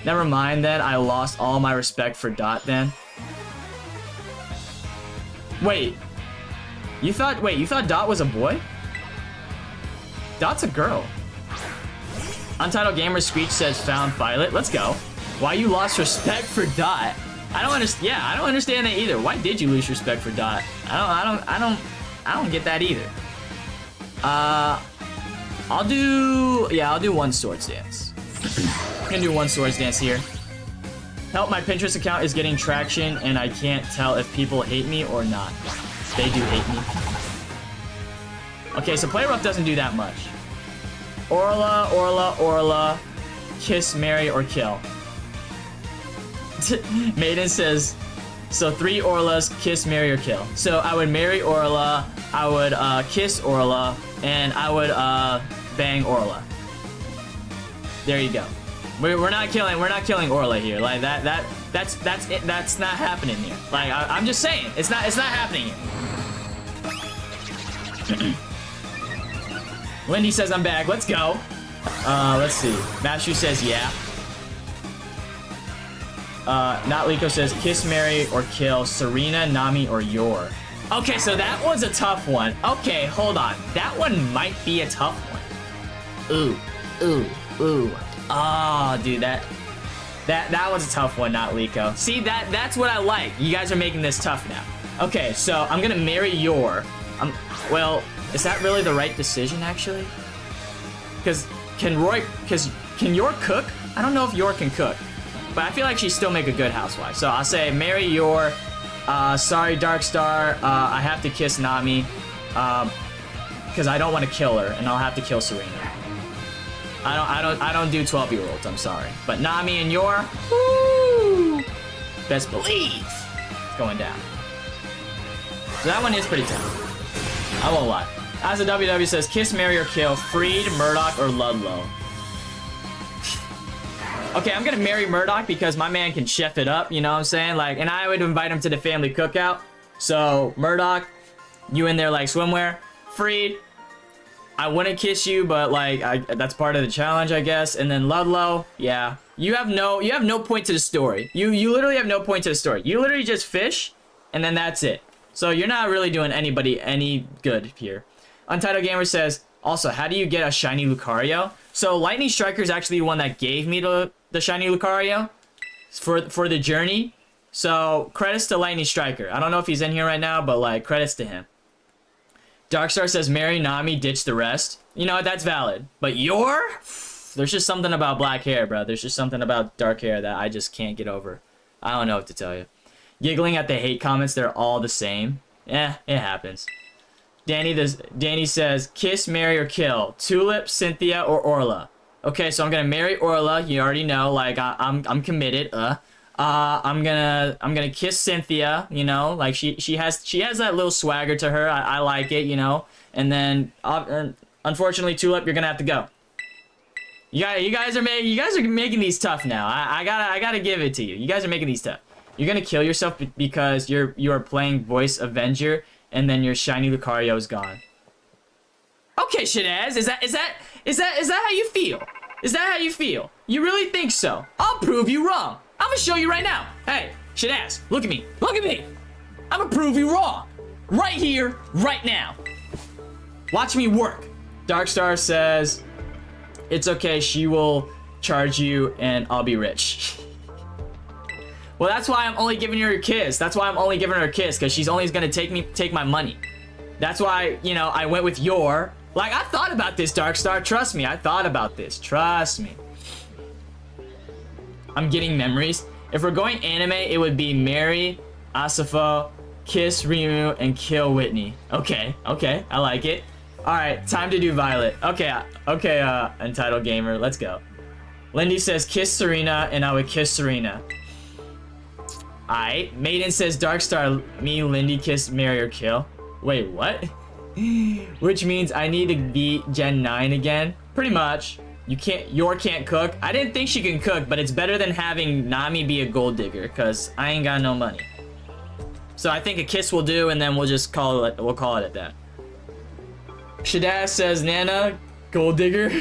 Never mind then. I lost all my respect for Dot then. Wait. You thought Dot was a boy? Dot's a girl. Untitled Gamer Screech says found Violet. Let's go. Why you lost respect for Dot? I don't understand. Yeah, I don't understand that either. Why did you lose respect for Dot? I don't get that either. I'll do one Swords Dance. I'm gonna do one Swords Dance here. Help, my Pinterest account is getting traction and I can't tell if people hate me or not. They do hate me. Okay, so Play Rough doesn't do that much. Orla, kiss, marry, or kill. Maiden says, so 3 Orlas, kiss, marry, or kill. So I would marry Orla, I would kiss Orla, and I would bang Orla. There you go. We're not killing Orla here. Like that's not happening here. Like I'm just saying, it's not happening here. Lindy says I'm back. Let's go. Let's see. Mashu says yeah. Not Liko says kiss, marry, or kill Serena, Nami, or Yor. Okay, so that one's a tough one. Okay, hold on. That one might be a tough one. Ooh. Oh, dude, that was a tough one, not Liko. See, that's what I like. You guys are making this tough now. Okay, so I'm gonna marry Yor. Well, is that really the right decision, actually? Because can Yor cook? I don't know if Yor can cook, but I feel like she'd still make a good housewife. So I'll say marry Yor. Sorry, Darkstar. I have to kiss Nami, because I don't want to kill her, and I'll have to kill Serena. I don't do 12-year-olds. I'm sorry, but Nami and Yor, woo, best believe it's going down. So that one is pretty tough. I won't lie. As a WW says, kiss, marry, or kill Freed, Murdoch, or Ludlow. Okay, I'm gonna marry Murdoch because my man can chef it up, you know what I'm saying? Like, and I would invite him to the family cookout. So, Murdoch, you in there like swimwear. Freed, I wouldn't kiss you, but like that's part of the challenge, I guess. And then Ludlow, yeah. You have no point to the story. You literally have no point to the story. You literally just fish, and then that's it. So you're not really doing anybody any good here. Untitled Gamer says, also, how do you get a shiny Lucario? So Lightning Striker is actually the one that gave me the shiny Lucario for the journey. So credits to Lightning Striker. I don't know if he's in here right now, but like credits to him. Darkstar says, marry Nami, ditch the rest. You know, that's valid. But there's just something about black hair, bro. There's just something about dark hair that I just can't get over. I don't know what to tell you. Giggling at the hate comments, they're all the same. Eh, it happens. Danny says, kiss, marry, or kill. Tulip, Cynthia, or Orla. Okay, so I'm gonna marry Orla. You already know, like I'm committed. I'm gonna kiss Cynthia. You know, like she has that little swagger to her. I like it. You know, and then unfortunately, Tulip, you're gonna have to go. You guys are making these tough now. I gotta give it to you. You guys are making these tough. You're gonna kill yourself because you are playing Voice Avenger. And then your shiny Lucario is gone. Okay, Shadaz, is that how you feel? Is that how you feel? You really think so? I'll prove you wrong. I'm gonna show you right now. Hey, Shadaz, look at me. Look at me. I'm gonna prove you wrong. Right here, right now. Watch me work. Darkstar says, it's okay, she will charge you and I'll be rich. Well, that's why I'm only giving her a kiss. That's why I'm only giving her a kiss, because she's only gonna take my money. That's why, you know, I went with your. Like, I thought about this, Darkstar. Trust me, I thought about this. Trust me. I'm getting memories. If we're going anime, it would be marry Asafo, kiss Rimu, and kill Whitney. Okay, I like it. All right, time to do Violet. Okay, Entitled Gamer, let's go. Lindy says kiss Serena, and I would kiss Serena. Aight. Maiden says Darkstar, me, Lindy, kiss, marry, or kill. Wait, what? Which means I need to beat Gen 9 again? Pretty much. Yor can't cook. I didn't think she can cook, but it's better than having Nami be a gold digger, because I ain't got no money. So I think a kiss will do, and then we'll just call it at that. Shadaz says Nana, gold digger.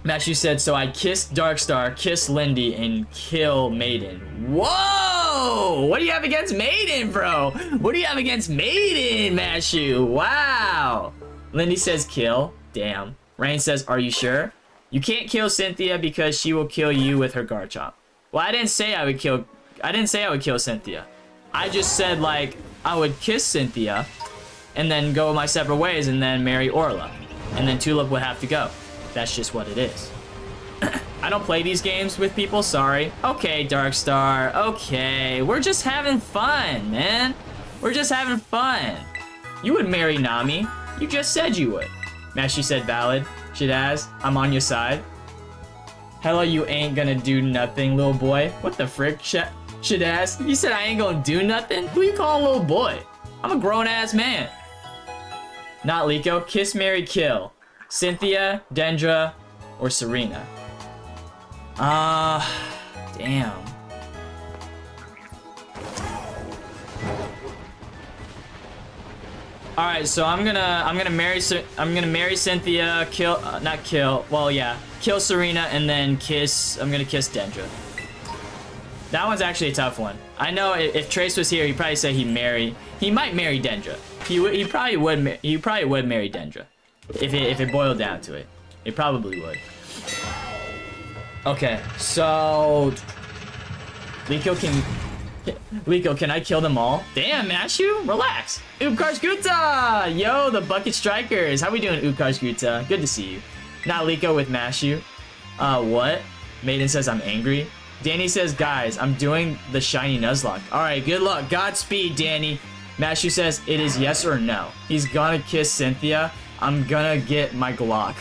Matthew said, so I'd kiss Darkstar, kiss Lindy, and kill Maiden. Whoa! What do you have against Maiden, bro? What do you have against Maiden, Matthew? Wow! Lindy says kill. Damn. Rain says, are you sure? You can't kill Cynthia because she will kill you with her Garchomp. Well, I didn't say I would kill Cynthia. I just said, like, I would kiss Cynthia and then go my separate ways and then marry Orla. And then Tulip would have to go. That's just what it is. I don't play these games with people, sorry. Okay, Darkstar, okay. We're just having fun, man. We're just having fun. You would marry Nami. You just said you would. Mashi said valid. Shadaz, I'm on your side. Hello, you ain't gonna do nothing, little boy. What the frick, Shadaz? You said I ain't gonna do nothing? Who you calling little boy? I'm a grown-ass man. Not Liko. Kiss, marry, kill. Cynthia, Dendra, or Serena? Damn. All right, so I'm gonna marry Cynthia, kill Serena, and then I'm gonna kiss Dendra. That one's actually a tough one. I know if Trace was here, he'd probably say he might marry Dendra. He probably would marry Dendra. If it boiled down to it. It probably would. Okay, so Liko, can I kill them all? Damn, Mashu, relax. Upkarsguta! Yo, the Bucket Strikers. How we doing, Upkarsguta? Good to see you. Not Liko with Mashu. What? Maiden says I'm angry. Danny says, guys, I'm doing the shiny Nuzlocke. Alright, good luck. Godspeed, Danny. Mashu says it is yes or no. He's gonna kiss Cynthia. I'm gonna get my Glock.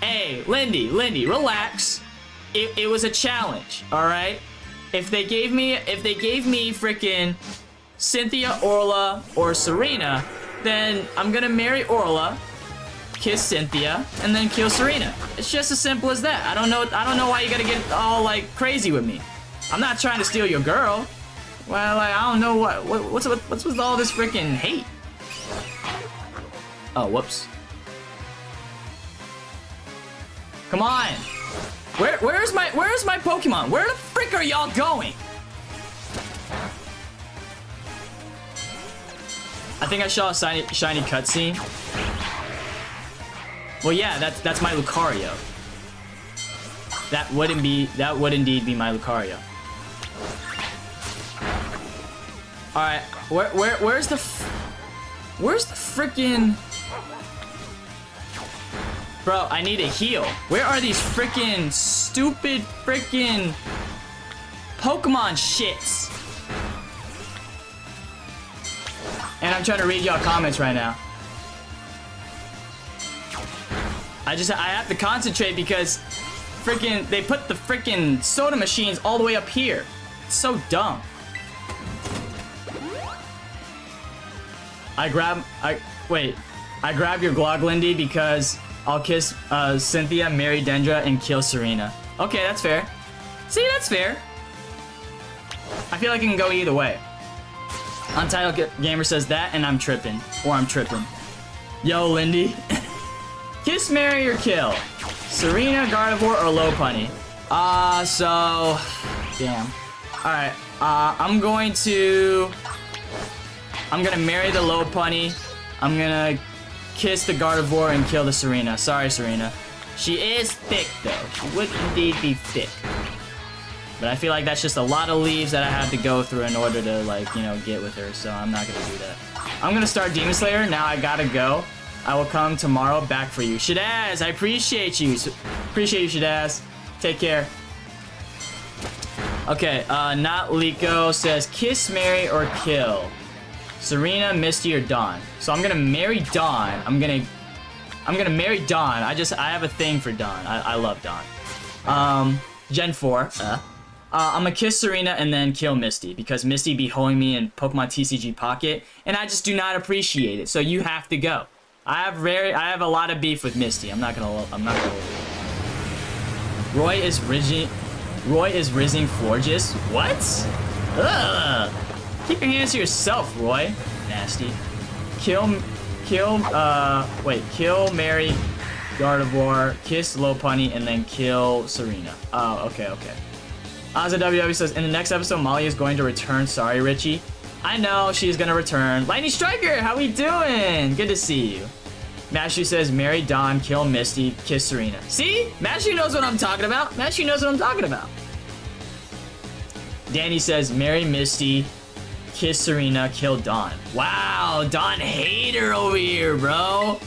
Hey, Lindy, relax. It was a challenge, all right? If they gave me freaking Cynthia, Orla, or Serena, then I'm gonna marry Orla, kiss Cynthia, and then kill Serena. It's just as simple as that. I don't know why you gotta get all like crazy with me. I'm not trying to steal your girl. Well, like, I don't know what's with all this freaking hate. Oh, whoops. Come on. Where's my Pokemon? Where the frick are y'all going? I think I saw a shiny cutscene. Well, yeah, that's my Lucario. That would indeed be my Lucario. All right, where's the frickin'? Bro, I need a heal. Where are these frickin' stupid frickin' Pokemon shits? And I'm trying to read y'all comments right now. I have to concentrate because frickin' they put the frickin' soda machines all the way up here. It's so dumb. I grab your Gloglindy because I'll kiss Cynthia, marry Dendra, and kill Serena. Okay, that's fair. See, that's fair. I feel like it can go either way. Untitled Gamer says that, and I'm tripping. Or I'm tripping. Yo, Lindy. Kiss, marry, or kill? Serena, Gardevoir, or Lopunny? So... Damn. Alright, I'm gonna marry the Lopunny. I'm gonna kiss the Gardevoir and kill the Serena. Sorry, Serena. She is thick, though. She would indeed be thick. But I feel like that's just a lot of leaves that I have to go through in order to, like, you know, get with her. So I'm not gonna do that. I'm gonna start Demon Slayer. Now I gotta go. I will come tomorrow back for you. Shadaz, I appreciate you. Appreciate you, Shadaz. Take care. Okay, not Liko says kiss, marry, or kill. Serena, Misty, or Dawn. So I'm gonna marry Dawn. I'm gonna marry Dawn. I have a thing for Dawn. I love Dawn. Gen 4. I'm gonna kiss Serena and then kill Misty because Misty be holding me in Pokemon TCG Pocket, and I just do not appreciate it. So you have to go. I have a lot of beef with Misty. I'm not gonna. Roy is rizzing Florges. What? Ugh. Keep your hands to yourself, Roy. Nasty. Kill, marry Gardevoir, kiss Lopunny, and then kill Serena. Oh, okay. Ozza WW says, in the next episode, Molly is going to return. Sorry, Richie. I know, she's gonna return. Lightning Striker, how we doing? Good to see you. Mashu says, marry Dawn, kill Misty, kiss Serena. See? Mashu knows what I'm talking about. Danny says, marry Misty, kiss Serena, kill Dawn. Wow, Dawn hater over here, bro.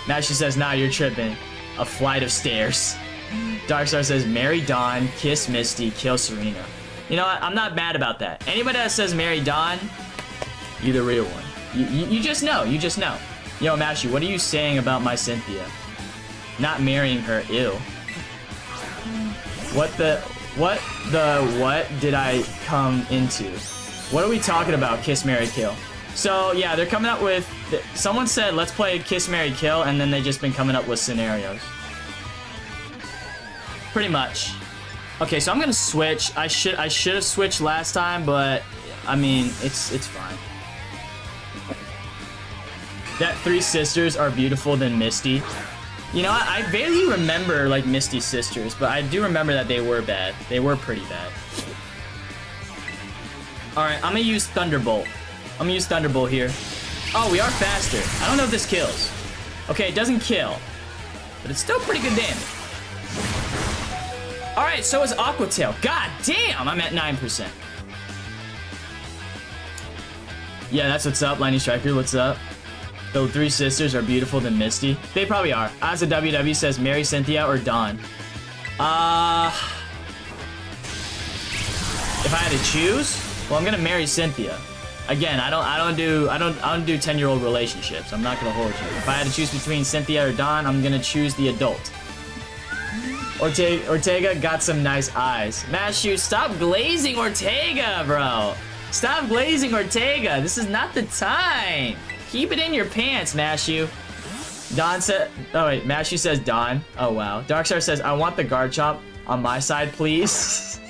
Mashu says, nah, you're tripping. A flight of stairs. Darkstar says, marry Dawn, kiss Misty, kill Serena. You know what? I'm not mad about that. Anybody that says marry Dawn, you're the real one. You just know. Yo, Mashu, what are you saying about my Cynthia? Not marrying her, ew. What did I come into? What are we talking about, kiss, marry, kill? So, yeah, they're coming up with... Someone said, let's play kiss, marry, kill, and then they've just been coming up with scenarios. Pretty much. Okay, so I'm gonna switch. I should have switched last time, but I mean, it's fine. That three sisters are beautiful than Misty. You know, I barely remember like Misty's sisters, but I do remember that they were bad. They were pretty bad. All right, I'm gonna use Thunderbolt. Here. Oh, we are faster. I don't know if this kills. Okay, it doesn't kill, but it's still pretty good damage. Alright, so is Aqua Tail. God damn, I'm at 9%. Yeah, that's what's up, Lightning Striker, what's up? The three sisters are beautiful than Misty. They probably are. Asa WW says, marry Cynthia or Dawn. If I had to choose, well, I'm gonna marry Cynthia. Again, I don't do 10-year-old relationships. I'm not gonna hold you. If I had to choose between Cynthia or Dawn, I'm gonna choose the adult. Ortega got some nice eyes. Mashu, stop glazing Ortega, bro. Stop glazing Ortega. This is not the time. Keep it in your pants, Mashu. Don said... Oh, wait. Mashu says Don. Oh, wow. Darkstar says, I want the Garchomp on my side, please.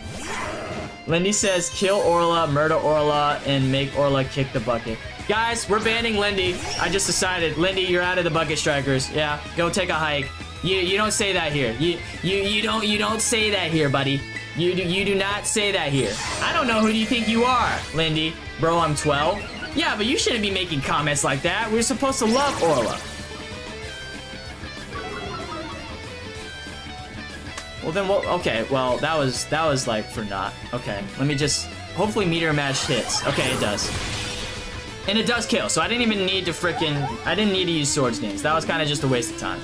Lindy says, kill Orla, murder Orla, and make Orla kick the bucket. Guys, we're banning Lindy. I just decided. Lindy, you're out of the bucket strikers. Yeah, go take a hike. You don't say that here. You don't say that here, buddy. You do not say that here. I don't know who do you think you are, Lindy. Bro, I'm 12. Yeah, but you shouldn't be making comments like that. We're supposed to love Orla. Well then, okay. Well, that was like for naught. Okay, let me just. Hopefully, meteor match hits. Okay, it does. And it does kill, so I didn't even need to I didn't need to use Swords Dance. That was kind of just a waste of time.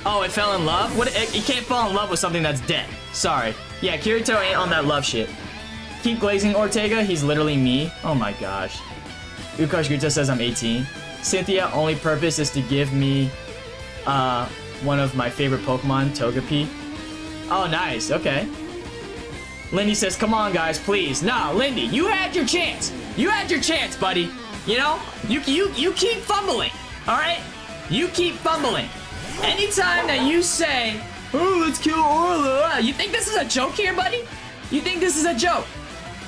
Oh, it fell in love? What? You can't fall in love with something that's dead. Sorry. Yeah, Kirito ain't on that love shit. Keep glazing Ortega, he's literally me. Oh my gosh. Ukash Guta says I'm 18. Cynthia, only purpose is to give me, one of my favorite Pokemon, Togepi. Oh, nice, okay. Lindy says, come on, guys, please. Nah, Lindy, you had your chance. You had your chance, buddy. You know, you keep fumbling, all right? You keep fumbling. Anytime that you say, oh, let's kill Orla, you think this is a joke here, buddy? You think this is a joke?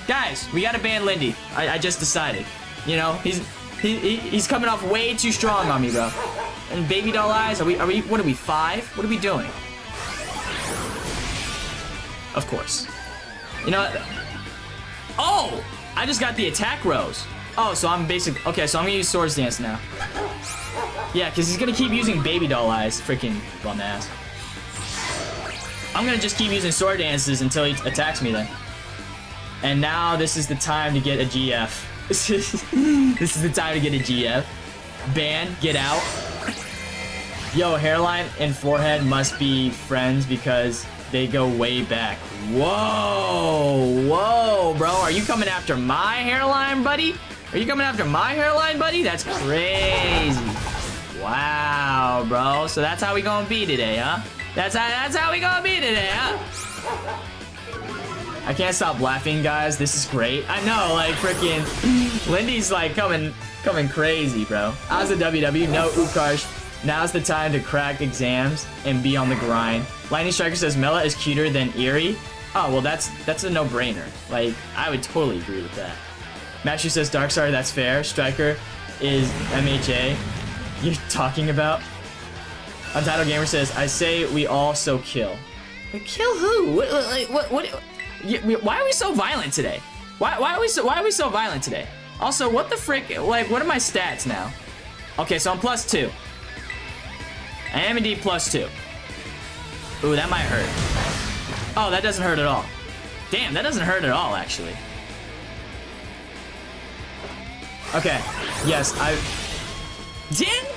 Guys, we gotta ban Lindy. I just decided. You know, he's coming off way too strong on me, bro. And baby doll eyes, what are we, 5? What are we doing? Of course. You know what? Oh! I just got the attack rose. Oh, so I'm basic. Okay, so I'm gonna use Swords Dance now. Yeah, because he's gonna keep using baby doll eyes. Freaking bum ass. I'm gonna just keep using Sword Dances until he attacks me then. And now this is the time to get a GF. This is the time to get a GF. Ban, get out. Yo, hairline and forehead must be friends because they go way back. Whoa, whoa, bro. Are you coming after my hairline, buddy? Are you coming after my hairline, buddy? That's crazy. Wow, bro. So that's how we gonna be today, huh? That's how we gonna be today, huh? I can't stop laughing, guys. This is great. I know, like, freaking Lindy's like coming crazy, bro. How's the WW? No, Ukarsh. Now's the time to crack exams and be on the grind. Lightning Striker says Mela is cuter than Eerie. Oh, well, that's a no-brainer. Like, I would totally agree with that. Matthew says Darkstar, that's fair. Striker is MHA. You're talking about? Untitled Gamer says, I say we all so kill. Kill who? What? Why are we so violent today? Why are we so violent today? Also, what the frick? Like, what are my stats now? Okay, so I'm +2. I am indeed +2. Ooh, that might hurt. Oh, that doesn't hurt at all. Damn, that doesn't hurt at all, actually. Okay. Yes,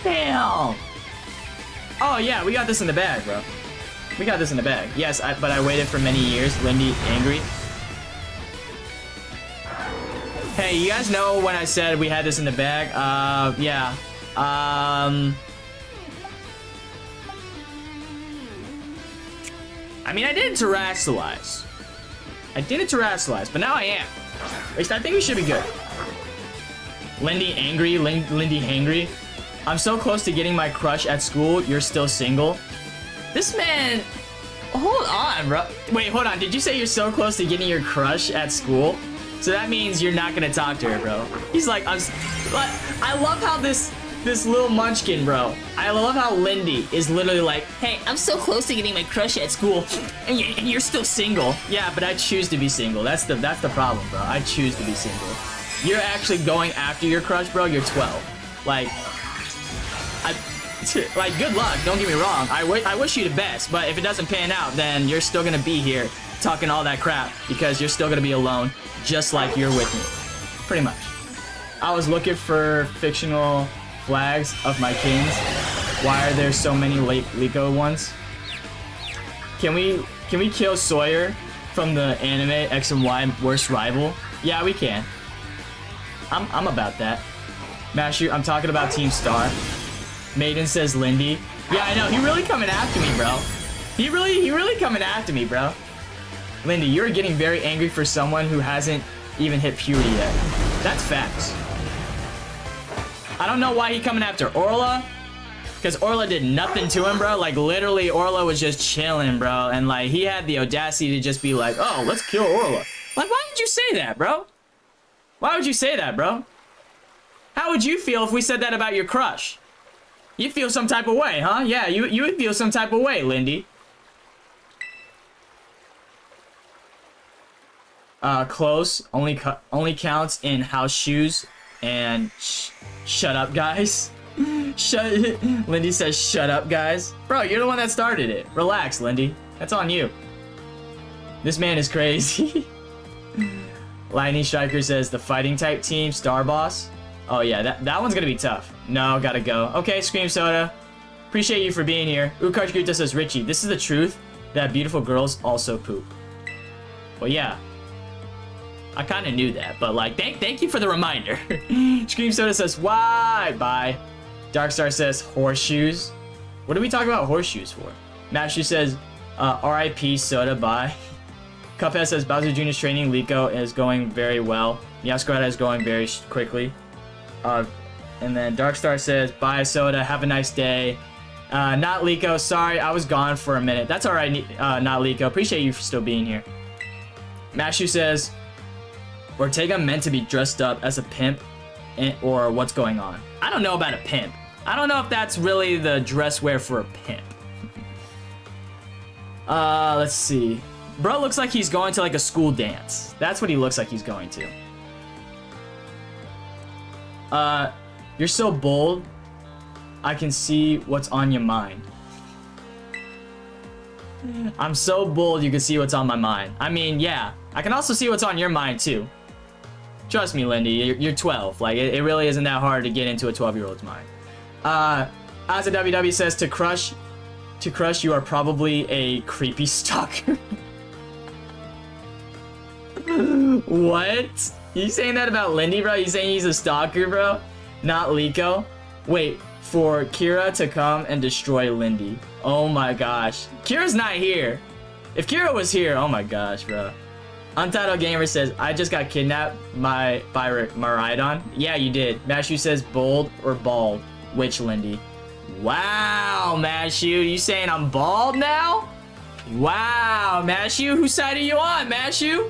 Damn! Oh, yeah, we got this in the bag, bro. We got this in the bag. Yes, but I waited for many years. Lindy, angry. Hey, you guys know when I said we had this in the bag? Yeah. I mean, I didn't terrestrialize. But now I am. At least I think we should be good. Lindy angry, Lindy hangry. I'm so close to getting my crush at school, you're still single. This man, hold on, bro. Wait, hold on, did you say you're so close to getting your crush at school? So that means you're not gonna talk to her, bro. He's like, I love how this little munchkin, bro. I love how Lindy is literally like, hey, I'm so close to getting my crush at school, and you're still single. Yeah, but I choose to be single. That's the problem, bro. I choose to be single. You're actually going after your crush, bro. You're 12. Like, good luck. Don't get me wrong. I wish you the best, but if it doesn't pan out, then you're still gonna be here talking all that crap because you're still gonna be alone, just like you're with me. Pretty much. I was looking for fictional flags of my kings. Why are there so many Liko ones? Can we kill Sawyer from the anime X and Y worst rival? Yeah, we can. I'm about that. Mashu, I'm talking about Team Star. Maiden says Lindy. Yeah, I know. He really coming after me, bro. He really coming after me, bro. Lindy, you're getting very angry for someone who hasn't even hit puberty yet. That's facts. I don't know why he coming after Orla, Because Orla did nothing to him, bro. Like, literally, Orla was just chilling, bro. And, like, he had the audacity to just be like, oh, let's kill Orla. Like, why did you say that, bro? Why would you say that, bro? How would you feel if we said that about your crush? You'd feel some type of way, huh? Yeah, you would feel some type of way, Lindy. Close. Only counts in house shoes. And shut up, guys. Lindy says, shut up, guys. Bro, you're the one that started it. Relax, Lindy. That's on you. This man is crazy. Lightning Striker says, the fighting type team, Star Boss. Oh, yeah, that one's gonna be tough. No, gotta go. Okay, Scream Soda. Appreciate you for being here. Ukarch Guta says, Richie, this is the truth that beautiful girls also poop. Well, yeah. I kind of knew that, but, like, thank you for the reminder. Scream Soda says, why? Bye. Darkstar says, horseshoes. What do we talk about horseshoes for? Mashu says, RIP Soda, bye. Cuphead says, Bowser Jr.'s training Liko is going very well. Meowscarada is going very quickly. And then Darkstar says, bye Soda, have a nice day. Not Liko, sorry, I was gone for a minute. That's alright, not Liko. Appreciate you for still being here. Mashu says, Ortega meant to be dressed up as a pimp, or what's going on? I don't know about a pimp. I don't know if that's really the dress wear for a pimp. Let's see. Bro looks like he's going to like a school dance. That's what he looks like he's going to. You're so bold. I can see what's on your mind. I'm so bold you can see what's on my mind. I mean, yeah. I can also see what's on your mind too. Trust me, Lindy, you're 12. Like, it really isn't that hard to get into a 12-year-old's mind. Asa WW says, to crush, you are probably a creepy stalker. What? You saying that about Lindy, bro? You saying he's a stalker, bro? Not Liko? Wait, for Kira to come and destroy Lindy. Oh my gosh. Kira's not here. If Kira was here, oh my gosh, bro. Untitled Gamer says, I just got kidnapped by Maridon. Yeah, you did. Mashu says, bold or bald? Which, Lindy? Wow, Mashu. You saying I'm bald now? Wow, Mashu. Whose side are you on, Mashu?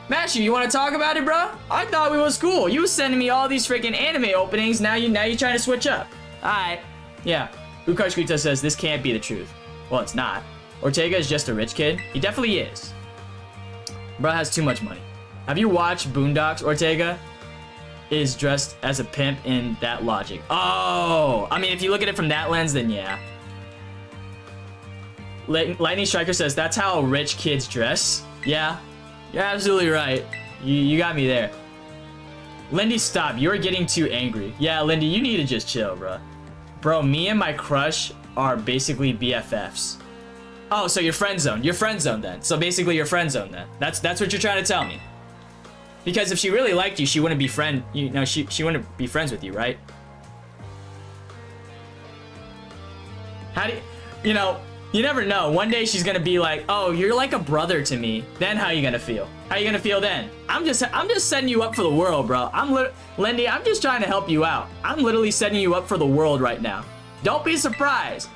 Mashu, you want to talk about it, bro? I thought we was cool. You was sending me all these freaking anime openings. Now you trying to switch up. Alright. Yeah. Ukarshkrita says, this can't be the truth. Well, it's not. Ortega is just a rich kid. He definitely is. Bro has too much money. Have you watched Boondocks? Ortega is dressed as a pimp in that logic. Oh, I mean, if you look at it from that lens, then yeah. Lightning Striker says, that's how rich kids dress. Yeah, you're absolutely right. You got me there. Lindy, stop. You're getting too angry. Yeah, Lindy, you need to just chill, bro. Bro, me and my crush are basically BFFs. Oh, so you're friend zoned. You're friend zoned then. So basically you're friend zoned then. That's what you're trying to tell me. Because if she really liked you, she wouldn't be she wouldn't be friends with you, right? How do you know, you never know. One day she's gonna be like, oh, you're like a brother to me. Then how are you gonna feel? How are you gonna feel then? I'm just setting you up for the world, bro. Lindy, I'm just trying to help you out. I'm literally setting you up for the world right now. Don't be surprised.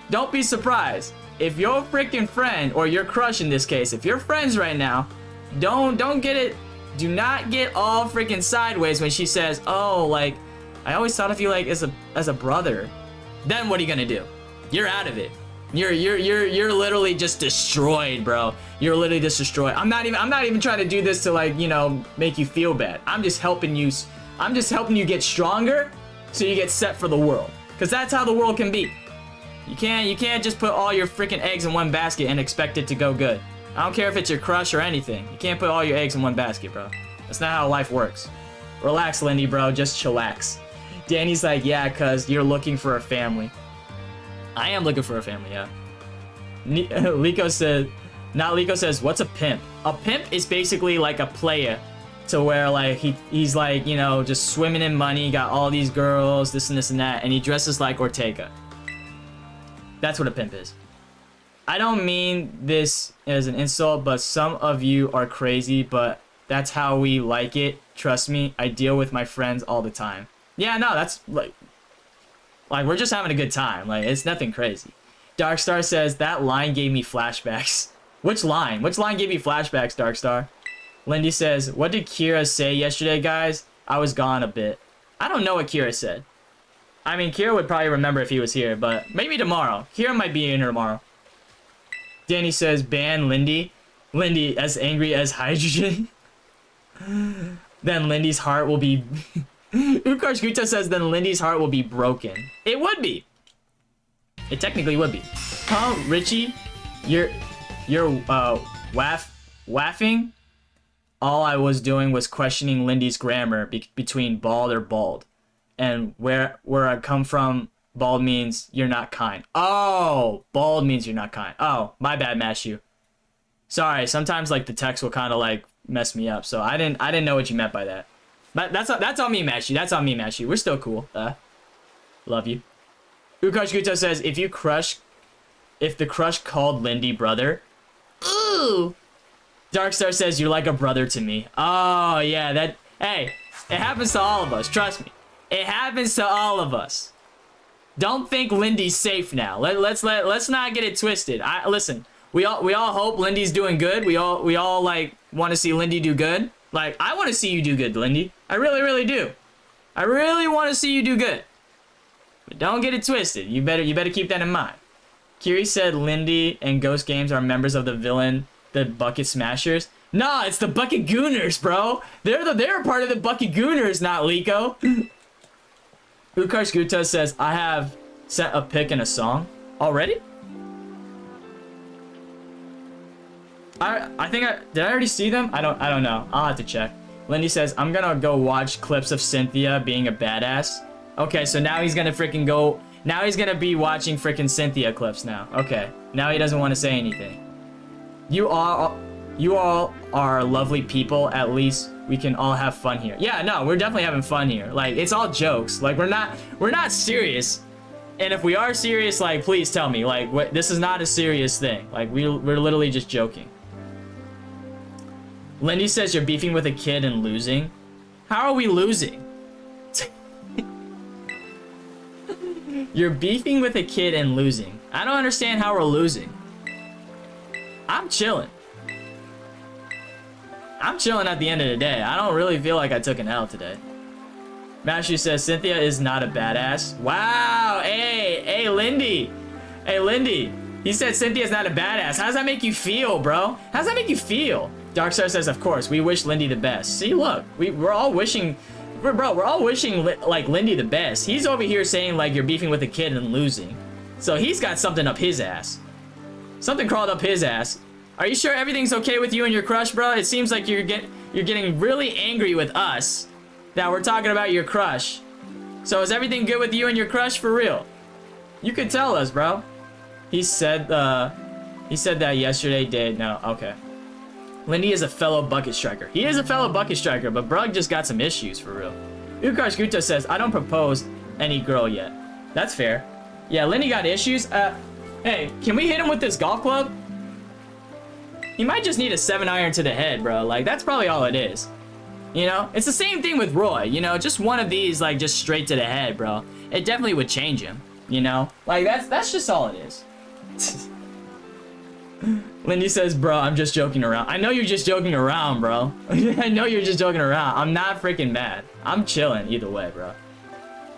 Don't be surprised. If your freaking friend, or your crush in this case, if you're friends right now, don't get it, do not get all freaking sideways when she says, oh, like, I always thought of you like as a brother. Then what are you gonna do? You're out of it. You're literally just destroyed, bro. You're literally just destroyed. I'm not even trying to do this to, like, you know, make you feel bad. I'm just helping you get stronger so you get set for the world. Cause that's how the world can be. You can't just put all your freaking eggs in one basket and expect it to go good. I don't care if it's your crush or anything. You can't put all your eggs in one basket, bro. That's not how life works. Relax, Lindy, bro. Just chillax. Danny's like, yeah, cuz you're looking for a family. I am looking for a family, yeah. Liko says, what's a pimp? A pimp is basically like a player to where, like, he's like, you know, just swimming in money, got all these girls, this and this and that, and he dresses like Ortega. That's what a pimp is. I don't mean this as an insult, but some of you are crazy, but that's how we like it. Trust me, I deal with my friends all the time. Yeah, no, that's like... Like, we're just having a good time. Like, it's nothing crazy. Darkstar says, that line gave me flashbacks. Which line? Which line gave you flashbacks, Darkstar? Lindy says, what did Kira say yesterday, guys? I was gone a bit. I don't know what Kira said. I mean, Kira would probably remember if he was here, but maybe tomorrow. Kira might be in tomorrow. Danny says, ban Lindy. Lindy, as angry as hydrogen. Then Lindy's heart will be... Ukarsh Guta says, then Lindy's heart will be broken. It would be. It technically would be. Huh, Richie? You're waffing? All I was doing was questioning Lindy's grammar between bald or bald. And where I come from, bald means you're not kind. Oh, bald means you're not kind. Oh, my bad, Mashu. Sorry, sometimes like the text will kind of like mess me up. So I didn't know what you meant by that. But that's on me, Mashu. That's on me, Mashu. We're still cool. Love you. Ukarsh Guto says, if the crush called Lindy brother. Ooh. Darkstar says, you're like a brother to me. Oh, yeah, hey, it happens to all of us. Trust me. It happens to all of us. Don't think Lindy's safe now. Let's not get it twisted. Listen, we all hope Lindy's doing good. We all like want to see Lindy do good. Like, I want to see you do good, Lindy. I really, really do. I really want to see you do good. But don't get it twisted. You better keep that in mind. Kiri said Lindy and Ghost Games are members of the Bucket Smashers. Nah, it's the Bucket Gooners, bro. They're part of the Bucket Gooners, not Liko. Ukarsh Gupta says, I have sent a pic and a song. Already? I think did I already see them? I don't know. I'll have to check. Lindy says, I'm gonna go watch clips of Cynthia being a badass. Okay, so now he's gonna freaking go. Now he's gonna be watching freaking Cynthia clips now. Okay, now he doesn't want to say anything. You all are lovely people. At least we can all have fun here. Yeah, no, we're definitely having fun here. Like, it's all jokes. Like, we're not serious. And if we are serious, like, please tell me. Like, this is not a serious thing. Like, we're literally just joking. Lindy says you're beefing with a kid and losing. How are we losing? You're beefing with a kid and losing. I don't understand how we're losing. I'm chilling. I'm chilling at the end of the day. I don't really feel like I took an L today. Mashu says Cynthia is not a badass. Wow, hey, Lindy. Hey, Lindy. He said Cynthia's not a badass. How does that make you feel, bro? How does that make you feel? Darkstar says, of course, we wish Lindy the best. See, look, we're all wishing, we're all wishing like Lindy the best. He's over here saying like you're beefing with a kid and losing. So he's got something up his ass. Something crawled up his ass. Are you sure everything's okay with you and your crush, bro? It seems like you're getting really angry with us that we're talking about your crush. So is everything good with you and your crush for real? You could tell us, bro. He said that yesterday did. No, okay. Lindy is a fellow bucket striker. He is a fellow bucket striker, but Brug just got some issues for real. Ukarsh Gupta says, I don't propose any girl yet. That's fair. Yeah, Lindy got issues. Hey, can we hit him with this golf club? He might just need a 7-iron to the head, bro. Like, that's probably all it is. You know? It's the same thing with Roy, you know? Just one of these, like, just straight to the head, bro. It definitely would change him, you know? Like, that's just all it is. Lindy says, bro, I'm just joking around. I know you're just joking around, bro. I know you're just joking around. I'm not freaking mad. I'm chilling either way, bro.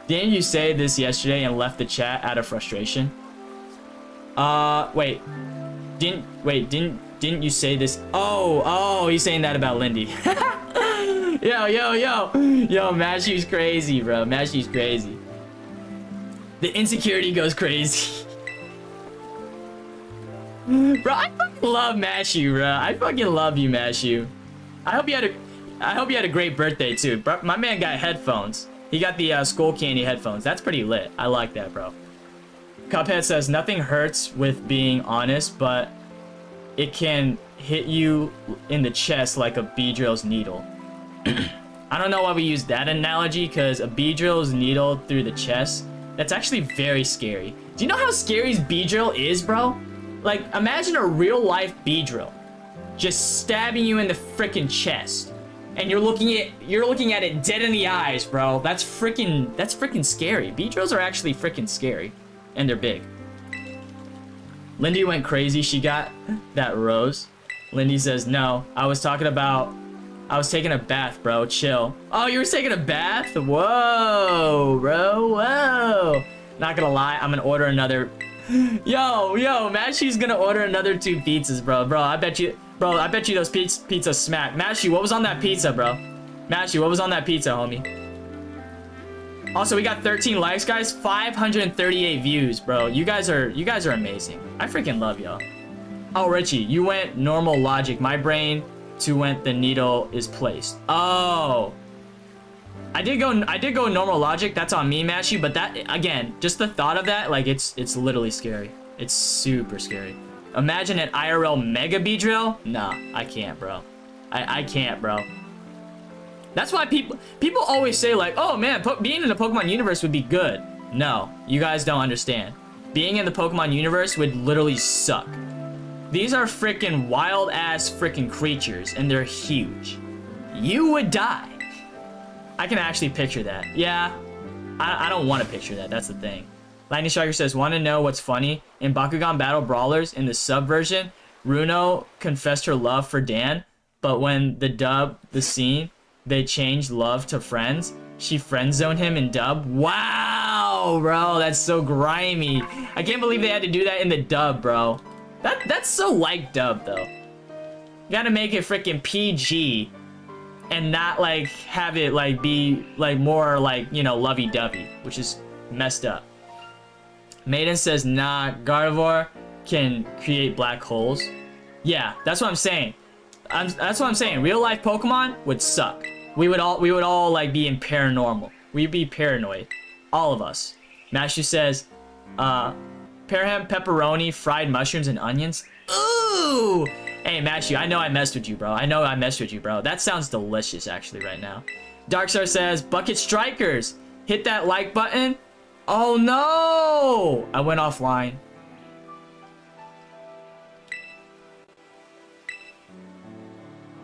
Didn't you say this yesterday and left the chat out of frustration? Wait. Didn't you say this? Oh, he's saying that about Lindy. Yo, Mashu's crazy, bro. Mashu's crazy. The insecurity goes crazy. Bro, I fucking love Mashu, bro. I fucking love you, Mashu. I hope you had a great birthday too. Bro, my man got headphones. He got the Skull Candy headphones. That's pretty lit. I like that, bro. Cuphead says nothing hurts with being honest, but it can hit you in the chest like a Beedrill's needle. I don't know why we use that analogy, because a Beedrill's needle through the chest, that's actually very scary. Do you know how scary Beedrill is, bro? Like, imagine a real-life Beedrill just stabbing you in the freaking chest. and you're looking at it dead in the eyes, bro. That's freaking scary. Beedrills are actually freaking scary, and they're big. Lindy went crazy. She got that rose. Lindy says, no, I was taking a bath, bro. Chill. Oh, you were taking a bath? Whoa, bro. Whoa. Not gonna lie, I'm gonna order another. Yo, Mashy's gonna order another 2 pizzas, bro. Bro, I bet you those pizzas smack. Mashy, what was on that pizza, bro? Mashy, what was on that pizza, homie? Also, we got 13 likes, guys. 538 views, bro. You guys are amazing. I freaking love y'all. Oh, Richie, you went normal logic. My brain to went the needle is placed. Oh. I did go normal logic. That's on me, Mashy, but that, again, just the thought of that, like, it's literally scary. It's super scary. Imagine an IRL Mega Beedrill? Nah, I can't, bro. I can't, bro. That's why people always say, like, oh man, being in the Pokemon universe would be good. No, you guys don't understand. Being in the Pokemon universe would literally suck. These are freaking wild ass freaking creatures, and they're huge. You would die. I can actually picture that. Yeah, I don't want to picture that. That's the thing. Lightning Striker says, want to know what's funny? In Bakugan Battle Brawlers, in the sub version, Runo confessed her love for Dan, but when the scene, they changed love to friends. She friend-zoned him in dub. Wow, bro, that's so grimy. I can't believe they had to do that in the dub, bro. That's so like dub, though. You gotta make it freaking PG and not, like, have it, like, be, like, more, like, you know, lovey-dovey, which is messed up. Maiden says, nah, Gardevoir can create black holes. Yeah, that's what I'm saying. That's what I'm saying. Real life Pokemon would suck. We would all like be in paranormal. We'd be paranoid. All of us. Mashu says, Parham, pepperoni, fried mushrooms, and onions. Ooh! Hey, Mashu, I know I messed with you, bro. That sounds delicious, actually, right now. Darkstar says, Bucket Strikers, hit that like button. Oh, no! I went offline.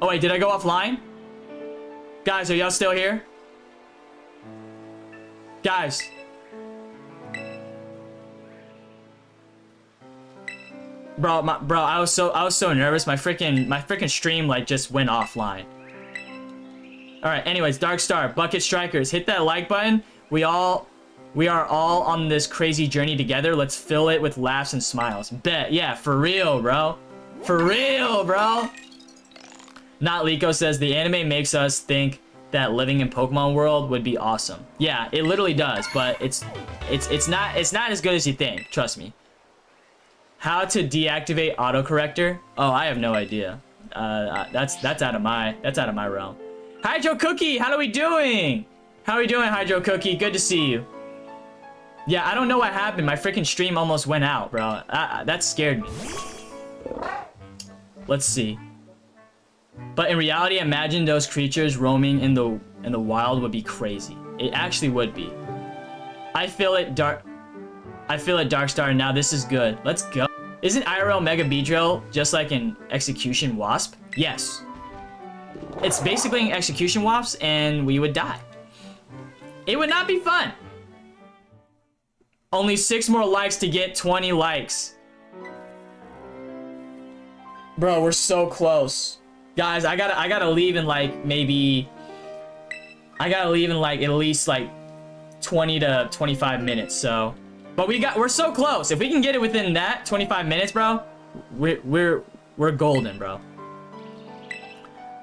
Oh, wait, did I go offline? Guys, are y'all still here? Guys. Bro, I was so nervous. My freaking stream like just went offline. All right, anyways, Dark Star, Bucket Strikers, hit that like button. We are all on this crazy journey together. Let's fill it with laughs and smiles. Bet. Yeah, for real, bro. For real, bro. Not Liko says the anime makes us think that living in Pokemon world would be awesome. Yeah, it literally does, but it's not as good as you think. Trust me. How to deactivate autocorrector? Oh, I have no idea. That's out of my realm. Hydro Cookie, how are we doing? How are we doing, Hydro Cookie? Good to see you. Yeah, I don't know what happened. My freaking stream almost went out, bro. That scared me. Let's see. But in reality, imagine those creatures roaming in the wild would be crazy. It actually would be. I feel it, Darkstar. Now this is good. Let's go. Isn't IRL Mega Beedrill just like an Execution Wasp? Yes. It's basically an Execution Wasp, and we would die. It would not be fun. Only 6 more likes to get 20 likes. Bro, we're so close. Guys, I gotta leave in like maybe... I gotta leave in like at least like 20 to 25 minutes, so... But we're so close. If we can get it within that 25 minutes, bro, we're golden, bro.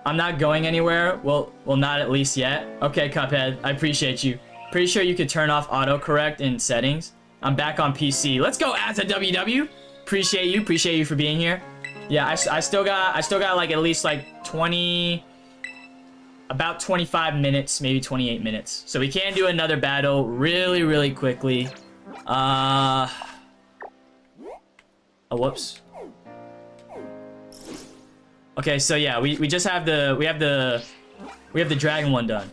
I'm not going anywhere. Well, not at least yet. Okay, Cuphead, I appreciate you. Pretty sure you could turn off autocorrect in settings. I'm back on PC. Let's go, as a WW. Appreciate you for being here. Yeah, I still got like at least like about 25 minutes, maybe 28 minutes. So we can do another battle really quickly. Oh, whoops. Okay, so yeah, we just have the dragon one done.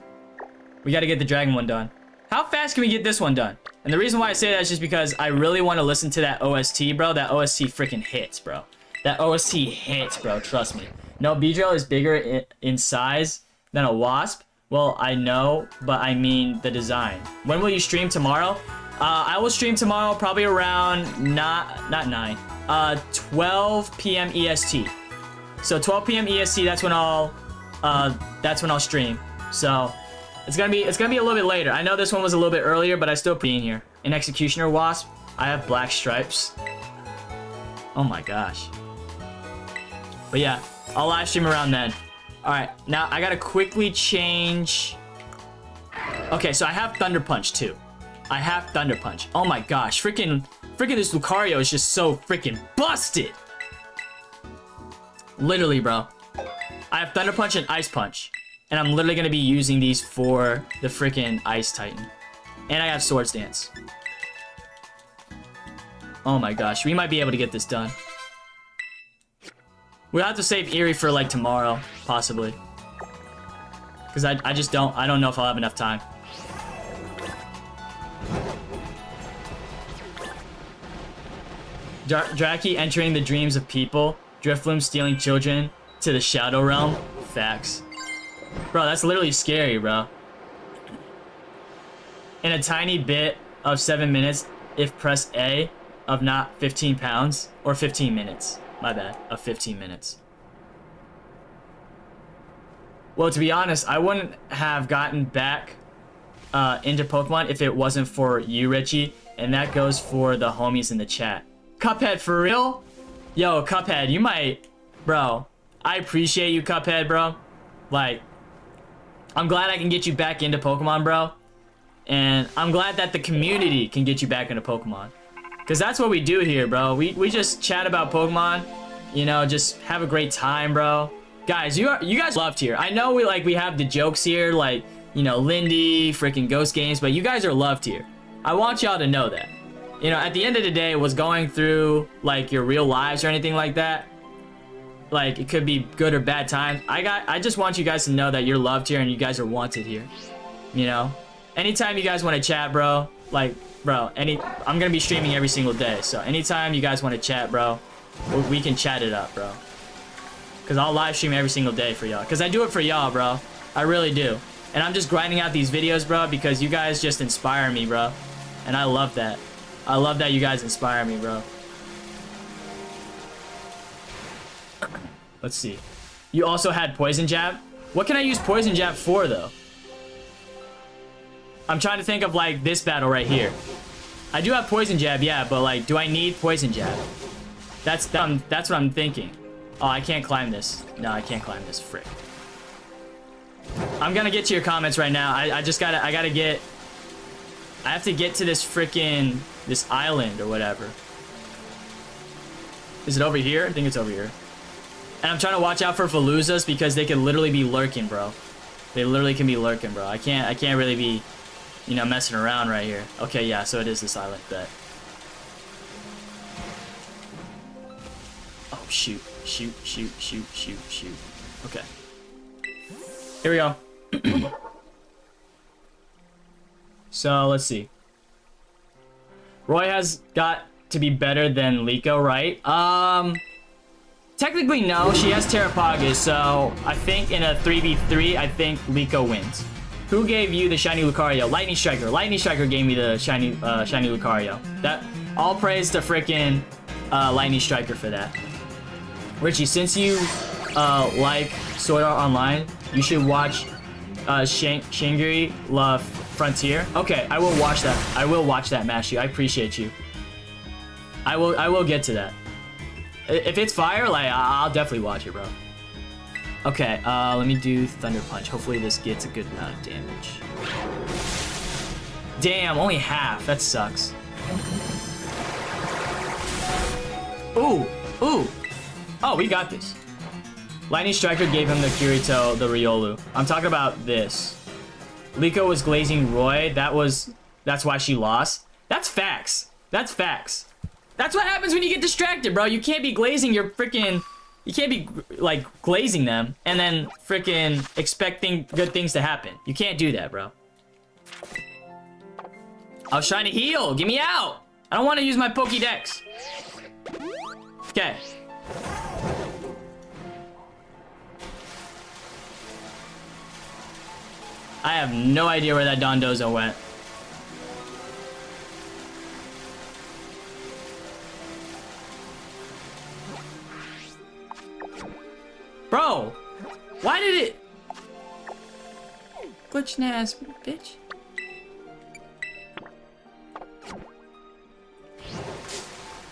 We gotta get the dragon one done. How fast can we get this one done? And the reason why I say that is just because I really want to listen to that OST, bro. That OST freaking hits, bro. That OST hits, bro. Trust me. No, Beedrill is bigger in size than a wasp? Well, I know, but I mean the design. When will you stream tomorrow? I will stream tomorrow probably around not 9, 12 p.m. EST. So 12 p.m. EST, that's when I'll stream. So it's gonna be a little bit later. I know this one was a little bit earlier, but I still put in here. An executioner wasp. I have black stripes. Oh my gosh. But yeah, I'll live stream around then. Alright, now I gotta quickly change. Okay, so I have Thunder Punch too. I have Thunder Punch. Oh my gosh, freaking this Lucario is just so freaking busted. Literally, bro. I have Thunder Punch and Ice Punch. And I'm literally gonna be using these for the freaking Ice Titan. And I have Swords Dance. Oh my gosh, we might be able to get this done. We'll have to save Eerie for like tomorrow, possibly. Because I don't know if I'll have enough time. Draki entering the dreams of people. Drifloon stealing children to the Shadow Realm. Facts. Bro, that's literally scary, bro. In a tiny bit of 7 minutes, if press A of not 15 pounds, or 15 minutes. My bad, of 15 minutes. Well, to be honest, I wouldn't have gotten back into Pokemon if it wasn't for you, Richie. And that goes for the homies in the chat. Cuphead, for real? Yo, Cuphead, you might... Bro, I appreciate you, Cuphead, bro. Like, I'm glad I can get you back into Pokemon, bro. And I'm glad that the community can get you back into Pokemon. Because that's what we do here, bro. We just chat about Pokemon. You know, just have a great time, bro. Guys, you guys loved here. I know we have the jokes here, like, you know, Lindy, freaking Ghost Games, but you guys are loved here. I want y'all to know that. You know, at the end of the day, was going through, like, your real lives or anything like that. Like, it could be good or bad times. I just want you guys to know that you're loved here and you guys are wanted here. You know? Anytime you guys want to chat, bro, like, bro, I'm gonna be streaming every single day. So anytime you guys want to chat, bro, we can chat it up, bro. Because I'll live stream every single day for y'all. Because I do it for y'all, bro. I really do. And I'm just grinding out these videos, bro, because you guys just inspire me, bro. And I love that. I love that you guys inspire me, bro. Let's see. You also had Poison Jab? What can I use Poison Jab for, though? I'm trying to think of, like, this battle right here. I do have Poison Jab, yeah, but, like, do I need Poison Jab? That's what I'm thinking. Oh, I can't climb this. No, I can't climb this. Frick. I'm gonna get to your comments right now. I have to get to this freaking, this island or whatever. Is it over here? I think it's over here. And I'm trying to watch out for Faluzas because they can literally be lurking, bro. They literally can be lurking, bro. I can't really be, you know, messing around right here. Okay, yeah, so it is this island, bet. Oh, shoot. Shoot. Okay. Here we go. So, let's see. Roy has got to be better than Liko, right? Technically, no. She has Terrapagas, so I think in a 3v3, I think Liko wins. Who gave you the shiny Lucario? Lightning Striker. Lightning Striker gave me the shiny Lucario. That, all praise to freaking Lightning Striker for that. Richie, since you like Sword Art Online, you should watch Shangri-La Frontier. Okay, I will watch that. I will watch that, Mashy. I appreciate you. I will get to that. If it's fire, like, I'll definitely watch it, bro. Okay, let me do Thunder Punch. Hopefully this gets a good amount of damage. Damn, only half. That sucks. Ooh. Oh, we got this. Lightning Striker gave him the Kirito, the Riolu. I'm talking about this. Liko was glazing Roy. That's why she lost. That's facts. That's facts. That's what happens when you get distracted, bro. You can't be glazing your freaking... You can't be, like, glazing them and then freaking expecting good things to happen. You can't do that, bro. I was trying to heal. Get me out. I don't want to use my Pokédex. Okay. I have no idea where that Dondozo went. Bro, why did it... Glitching ass bitch.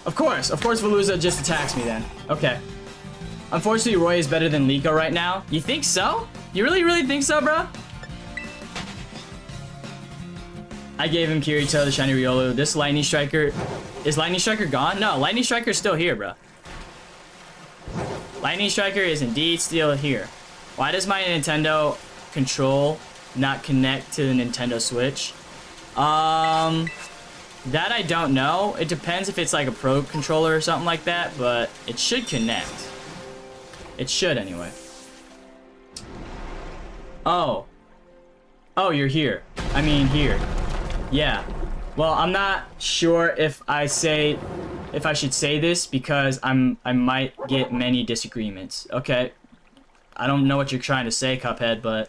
Of course Veluza just attacks me then. Okay. Unfortunately, Roy is better than Liko right now. You think so? You really think so, bro? I gave him Kirito, the Shiny Riolu. This Lightning Striker... Is Lightning Striker gone? No, Lightning Striker's still here, bro. Lightning Striker is indeed still here. Why does my Nintendo control not connect to the Nintendo Switch? That I don't know. It depends if it's like a Pro controller or something like that, but it should connect. It should anyway. Oh. Oh, you're here. I mean, here. Yeah. Well, I'm not sure if I should say this because I might get many disagreements. Okay. I don't know what you're trying to say, Cuphead, but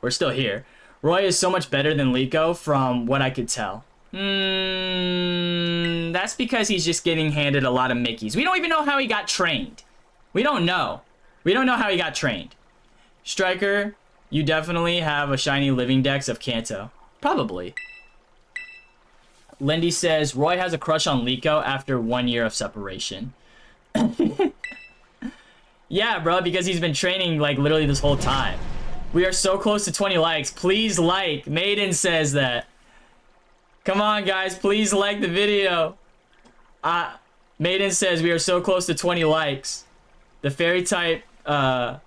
we're still here. Roy is so much better than Liko from what I could tell. That's because he's just getting handed a lot of Mickeys. We don't even know how he got trained. We don't know. We don't know how he got trained. Striker, you definitely have a shiny living dex of Kanto. Probably. Lindy says, Roy has a crush on Liko after 1 year of separation. Yeah, bro, because he's been training, like, literally this whole time. We are so close to 20 likes. Please like. Maiden says that. Come on, guys. Please like the video. Maiden says we are so close to 20 likes. The fairy type team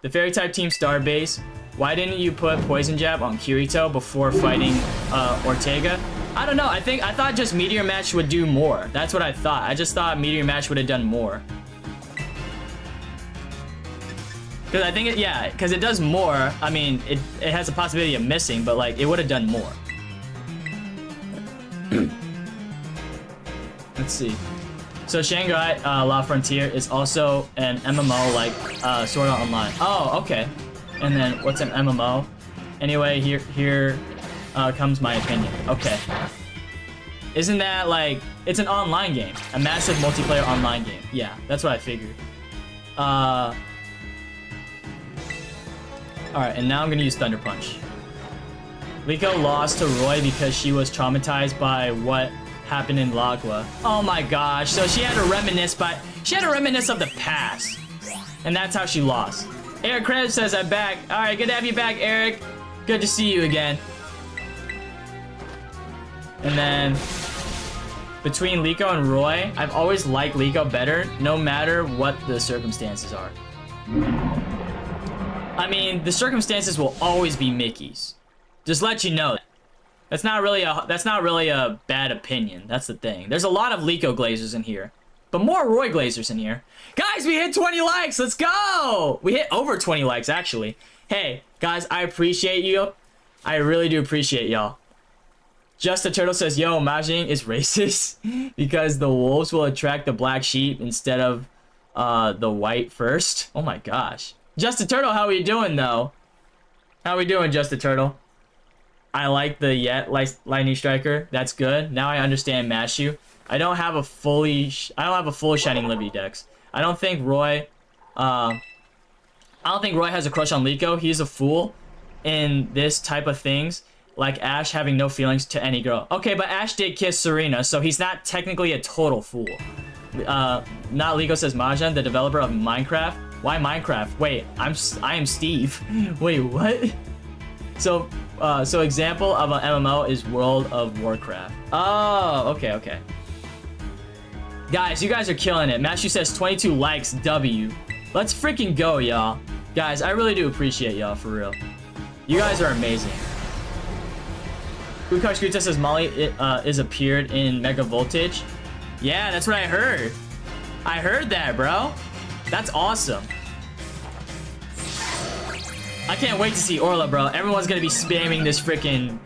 Starbase. Why didn't you put Poison Jab on Kirito before fighting Ortega? I don't know. I thought just Meteor Match would do more. That's what I thought. I just thought Meteor Match would have done more. Because I think because it does more. I mean, it has a possibility of missing, but like it would have done more. Let's see. So Shanghai La Frontier is also an MMO like Sword Art Online. Oh, okay. And then what's an MMO? Anyway, here comes my opinion. Okay. Isn't that like it's an online game, a massive multiplayer online game? Yeah, that's what I figured. All right, and now I'm gonna use Thunder Punch. Liko lost to Roy because she was traumatized by what happened in Lagua. Oh my gosh! So she had to reminisce of the past, and that's how she lost. Eric Krebs says I'm back. All right, good to have you back, Eric. Good to see you again. And then between Liko and Roy, I've always liked Liko better, no matter what the circumstances are. I mean, the circumstances will always be Mickey's. Just let you know. That's not really a bad opinion. That's the thing. There's a lot of Liko Glazers in here, but more Roy Glazers in here. Guys, we hit 20 likes. Let's go. We hit over 20 likes actually. Hey, guys, I appreciate you. I really do appreciate y'all. Just the Turtle says, yo, Majin is racist because the wolves will attract the black sheep instead of the white first. Oh my gosh. Just the Turtle, how are you doing though? How we doing, Just the Turtle? I like the Lightning Striker. That's good. Now I understand Mashu. I don't have a full Shining Livy Dex. I don't think Roy has a crush on Liko. He's a fool in this type of things, like Ash having no feelings to any girl. Okay, but Ash did kiss Serena, so he's not technically a total fool. Not Liko says Mahjong, the developer of Minecraft. Why Minecraft? Wait, I am Steve. Wait, what? So example of an MMO is World of Warcraft. Oh, okay. Guys, you guys are killing it. Mashu says 22 likes, W. Let's freaking go, y'all. Guys, I really do appreciate y'all, for real. You guys are amazing. Ukar Scooter says Molly is appeared in Mega Voltage. Yeah, that's what I heard. I heard that, bro. That's awesome. I can't wait to see Orla, bro. Everyone's gonna be spamming this freaking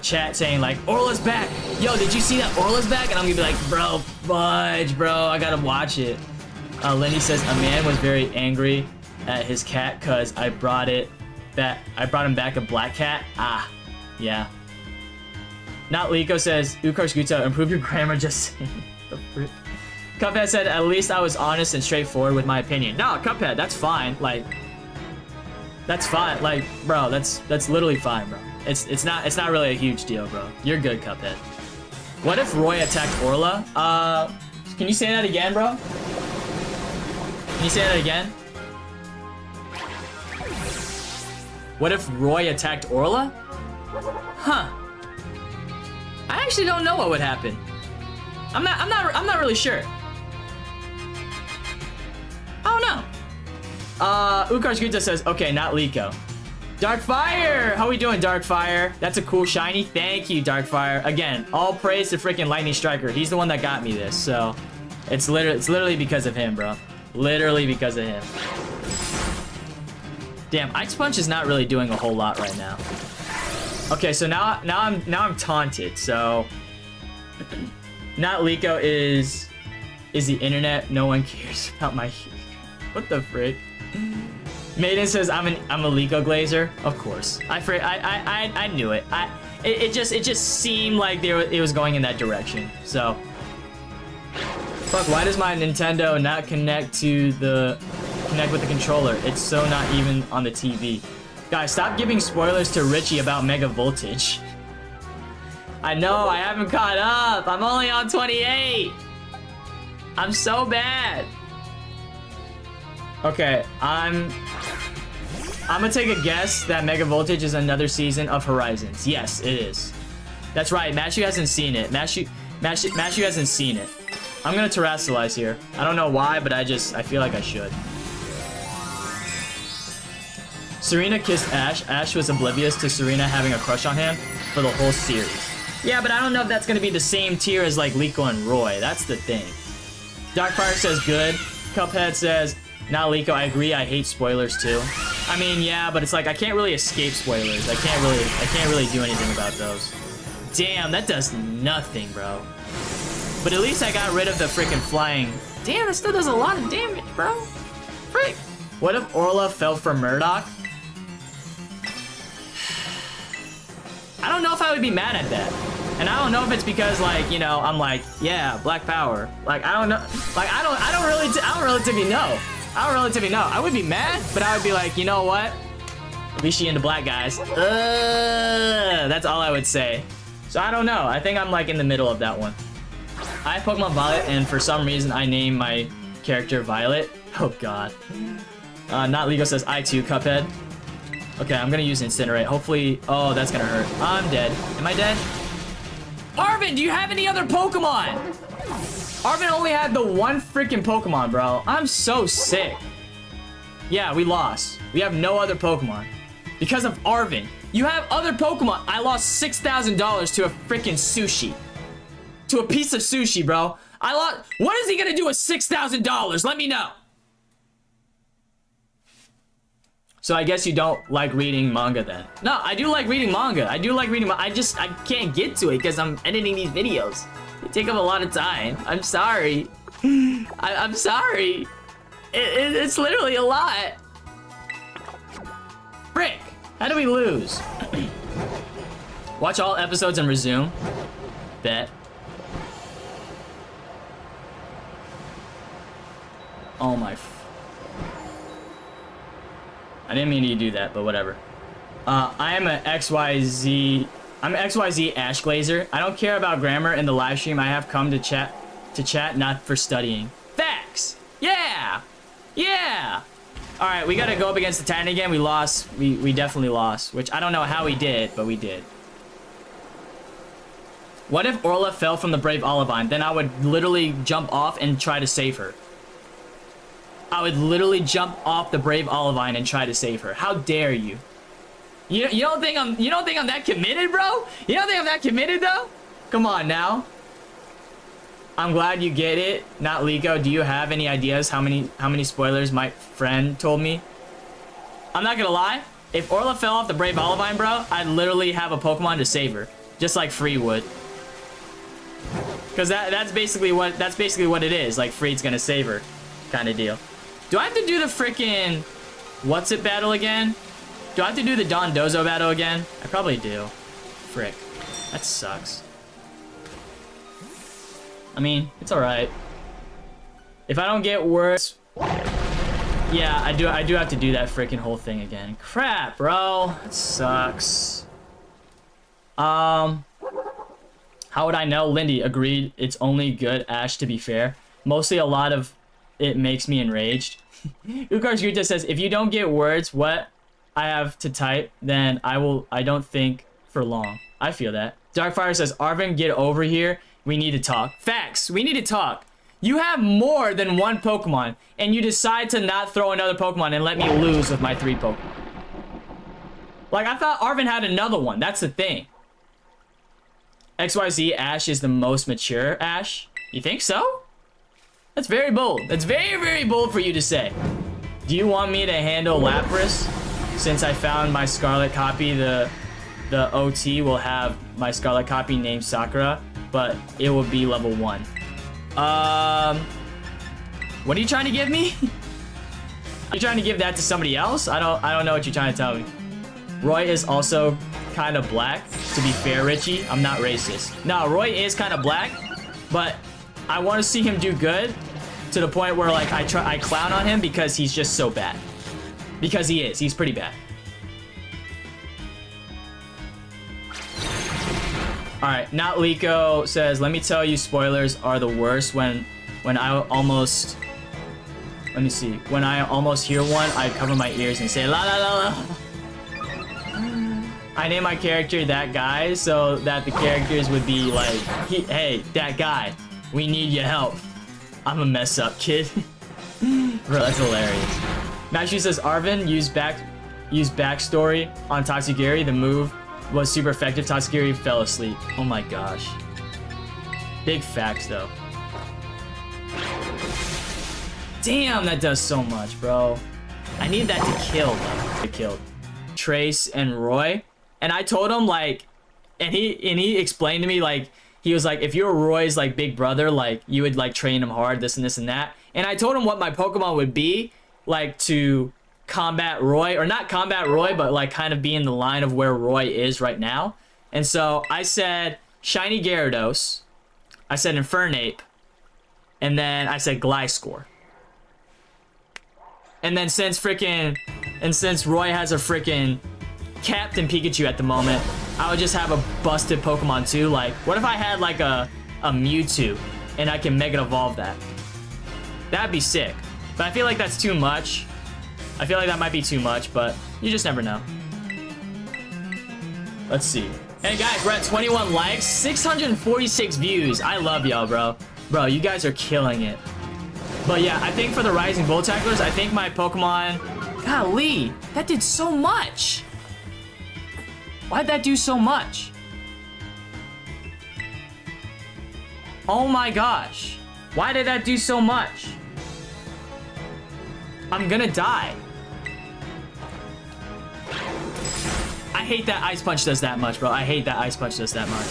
chat saying like, Orla's back. Yo, did you see that Orla's back? And I'm gonna be like, bro, fudge, bro. I gotta watch it. Lenny says, a man was very angry at his cat because I brought it brought him back a black cat. Ah, yeah. Not Liko says, Ukarsguto, improve your grammar just the fruit. Cuphead said, at least I was honest and straightforward with my opinion. No, Cuphead, that's fine. Like, that's fine. Like, bro, that's literally fine, bro. It's not really a huge deal, bro. You're good, Cuphead. What if Roy attacked Orla? Can you say that again, bro? Can you say that again? What if Roy attacked Orla? Huh. I actually don't know what would happen. I'm not really sure. I don't know. Ukarsguta says, okay, not Liko. Darkfire! How we doing, Darkfire? That's a cool shiny. Thank you, Darkfire. Again, all praise to freaking Lightning Striker. He's the one that got me this, so it's literally because of him, bro. Literally because of him. Damn, Ice Punch is not really doing a whole lot right now. Okay, so now I'm taunted. So not Liko is the internet. No one cares about my. What the frick? Maiden says I'm a Liko glazer. Of course, I knew it. It just seemed like it was going in that direction. So fuck. Why does my Nintendo not connect with the controller? It's so not even on the TV. Guys, stop giving spoilers to Richie about Mega Voltage. I know, I haven't caught up. I'm only on 28. I'm so bad. Okay, I'm gonna take a guess that Mega Voltage is another season of Horizons. Yes, it is. That's right, Mashu hasn't seen it. Mashu hasn't seen it. I'm gonna terrestrialize here. I don't know why, but I feel like I should. Serena kissed Ash. Ash was oblivious to Serena having a crush on him for the whole series. Yeah, but I don't know if that's gonna be the same tier as like Liko and Roy. That's the thing. Darkfire says good. Cuphead says, not Liko. I agree. I hate spoilers too. I mean, yeah, but it's like I can't really escape spoilers. I can't really do anything about those. Damn, that does nothing, bro. But at least I got rid of the freaking flying. Damn, that still does a lot of damage, bro. Frick. What if Orla fell for Murdoch? I don't know if I would be mad at that. And I don't know if it's because, like, you know, I'm like, yeah, Black Power. Like, I don't know. Like, I don't relatively know. I don't relatively know. I would be mad, but I would be like, you know what? At least she into black guys. That's all I would say. So I don't know. I think I'm like in the middle of that one. I have Pokemon Violet, and for some reason I named my character Violet. Oh god. Not Liko says I too, Cuphead. Okay, I'm gonna use Incinerate. Hopefully, oh, that's gonna hurt. I'm dead. Am I dead? Arvin, do you have any other Pokemon? Arvin only had the one freaking Pokemon, bro. I'm so sick. Yeah, we lost. We have no other Pokemon. Because of Arvin. You have other Pokemon. I lost $6,000 to a freaking sushi. To a piece of sushi, bro. I lost. What is he gonna do with $6,000? Let me know. So I guess you don't like reading manga then. No, I do like reading manga. I do like reading manga. I can't get to it because I'm editing these videos. They take up a lot of time. I'm sorry. I'm sorry. It's literally a lot. Frick. How do we lose? Watch all episodes and resume. Bet. Oh my. I didn't mean to do that, but whatever. I am an XYZ. I'm an XYZ Ash Glazer. I don't care about grammar in the live stream. I have come to chat, not for studying. Facts. Yeah. Yeah. All right, we gotta go up against the Titan again. We lost. We definitely lost, which I don't know how we did, but we did. What if Orla fell from the Brave Olivine? Then I would literally jump off and try to save her. I would literally jump off the Brave Olivine and try to save her. How dare you? You don't think I'm that committed, bro? You don't think I'm that committed though? Come on now. I'm glad you get it. Not Liko. Do you have any ideas how many spoilers my friend told me? I'm not gonna lie. If Orla fell off the Brave Olivine, bro, I'd literally have a Pokemon to save her, just like Free would. Cause that's basically what it is. Like Free's gonna save her, kind of deal. Do I have to do the freaking what's it battle again? Do I have to do the Don Dozo battle again? I probably do. Frick. That sucks. I mean, it's alright. If I don't get worse... Yeah, I do have to do that freaking whole thing again. Crap, bro. That sucks. How would I know? Lindy, agreed. It's only good, Ash, to be fair. Mostly a lot of it makes me enraged. Ukar's Guta says, if you don't get words what I have to type, then I don't think for long. I feel that. Darkfire says, Arvin, get over here. We need to talk. Facts. We need to talk. You have more than one Pokemon, and you decide to not throw another Pokemon and let me lose with my 3 Pokemon. Like, I thought Arvin had another one. That's the thing. XYZ Ash is the most mature Ash? You think so? That's very bold. That's very, very bold for you to say. Do you want me to handle Lapras? Since I found my Scarlet copy, the OT will have my Scarlet copy named Sakura, but it will be level 1. What are you trying to give me? Are you trying to give that to somebody else? I don't know what you're trying to tell me. Roy is also kind of black. To be fair, Richie, I'm not racist. No, Roy is kind of black, but I want to see him do good to the point where like I clown on him because he's just so bad. Because he is. He's pretty bad. Alright, Not Liko says, let me tell you, spoilers are the worst when I almost... Let me see. When I almost hear one, I cover my ears and say, la la la la. I name my character that guy so that the characters would be like, hey, that guy, we need your help. I'm a mess up, kid. Bro, that's hilarious. Nashu says, Arvin, use backstory on Toxicary. The move was super effective. Toxicary fell asleep. Oh my gosh. Big facts, though. Damn, that does so much, bro. I need that to kill, though. It killed Trace and Roy. And I told him, like, and he explained to me, like, he was like, if you were Roy's, like, big brother, like, you would, like, train him hard, this and this and that. And I told him what my Pokemon would be, like, to combat Roy, or not combat Roy, but, like, kind of be in the line of where Roy is right now. And so I said Shiny Gyarados, I said Infernape, and then I said Gliscor. And then since Roy has a freaking Captain Pikachu at the moment, I would just have a busted Pokemon too. Like, what if I had like a Mewtwo and I can Mega Evolve that? That'd be sick. But I feel like that's too much. I feel like that might be too much, but you just never know. Let's see. Hey guys, we're at 21 likes, 646 views. I love y'all, bro. Bro, you guys are killing it. But yeah, I think for the Rising Bull Tacklers, I think my Pokemon... Golly, that did so much. Why'd that do so much? Oh my gosh. Why did that do so much? I'm gonna die. I hate that Ice Punch does that much, bro. I hate that Ice Punch does that much.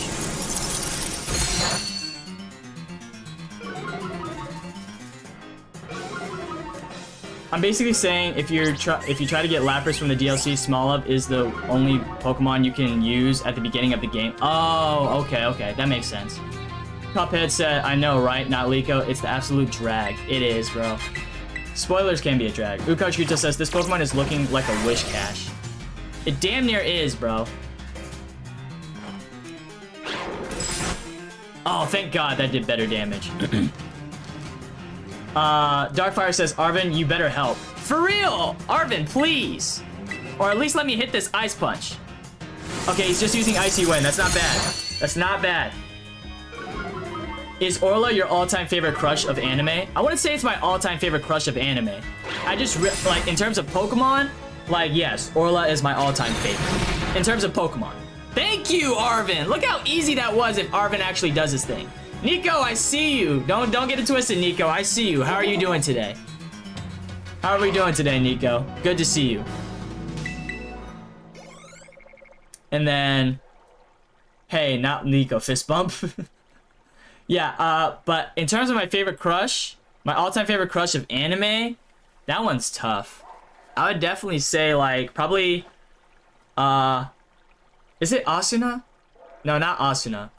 I'm basically saying if you try to get Lapras from the DLC, Smoliv is the only Pokemon you can use at the beginning of the game. Oh, okay, that makes sense. Cuphead said, I know, right? Not Liko. It's the absolute drag. It is, bro. Spoilers can be a drag. Ukachuta says, this Pokemon is looking like a wish cache. It damn near is, bro. Oh, thank God that did better damage. Darkfire says, Arvin, you better help. For real! Arvin, please! Or at least let me hit this Ice Punch. Okay, he's just using Icy Wind. That's not bad. That's not bad. Is Orla your all-time favorite crush of anime? I wouldn't say it's my all-time favorite crush of anime. I just, like, in terms of Pokemon, like, yes, Orla is my all-time favorite. In terms of Pokemon. Thank you, Arvin! Look how easy that was if Arvin actually does his thing. Nico, I see you. Don't get it twisted, Nico. I see you. How are you doing today? How are we doing today, Nico? Good to see you. And then, hey, not Nico, fist bump. Yeah, but in terms of my favorite crush, my all-time favorite crush of anime, that one's tough. I would definitely say, like, probably Is it Asuna? No, not Asuna.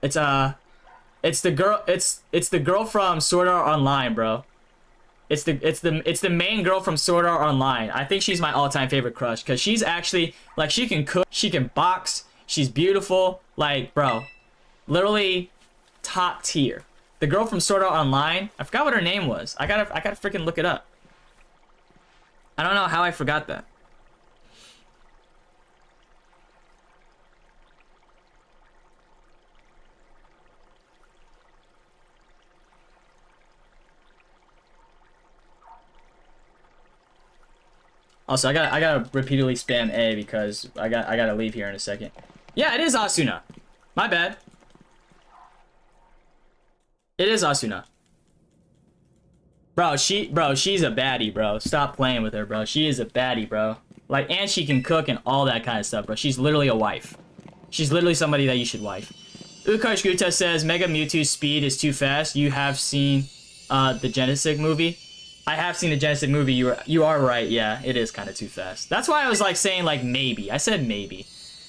It's the girl. It's the girl from Sword Art Online, bro. It's the main girl from Sword Art Online. I think she's my all-time favorite crush because she's actually like she can cook, she can box, she's beautiful. Like, bro, literally top tier. The girl from Sword Art Online. I forgot what her name was. I gotta freaking look it up. I don't know how I forgot that. Also, I gotta repeatedly spam A because I gotta leave here in a second. Yeah, it is Asuna. My bad. It is Asuna. Bro, she's a baddie, bro. Stop playing with her, bro. She is a baddie, bro. Like, and she can cook and all that kind of stuff, bro. She's literally a wife. She's literally somebody that you should wife. Ukarsh Gupta says Mega Mewtwo's speed is too fast. You have seen the Genesis movie. I have seen the Genesis movie. You are right. Yeah, it is kind of too fast. That's why I was like saying like maybe. I said maybe.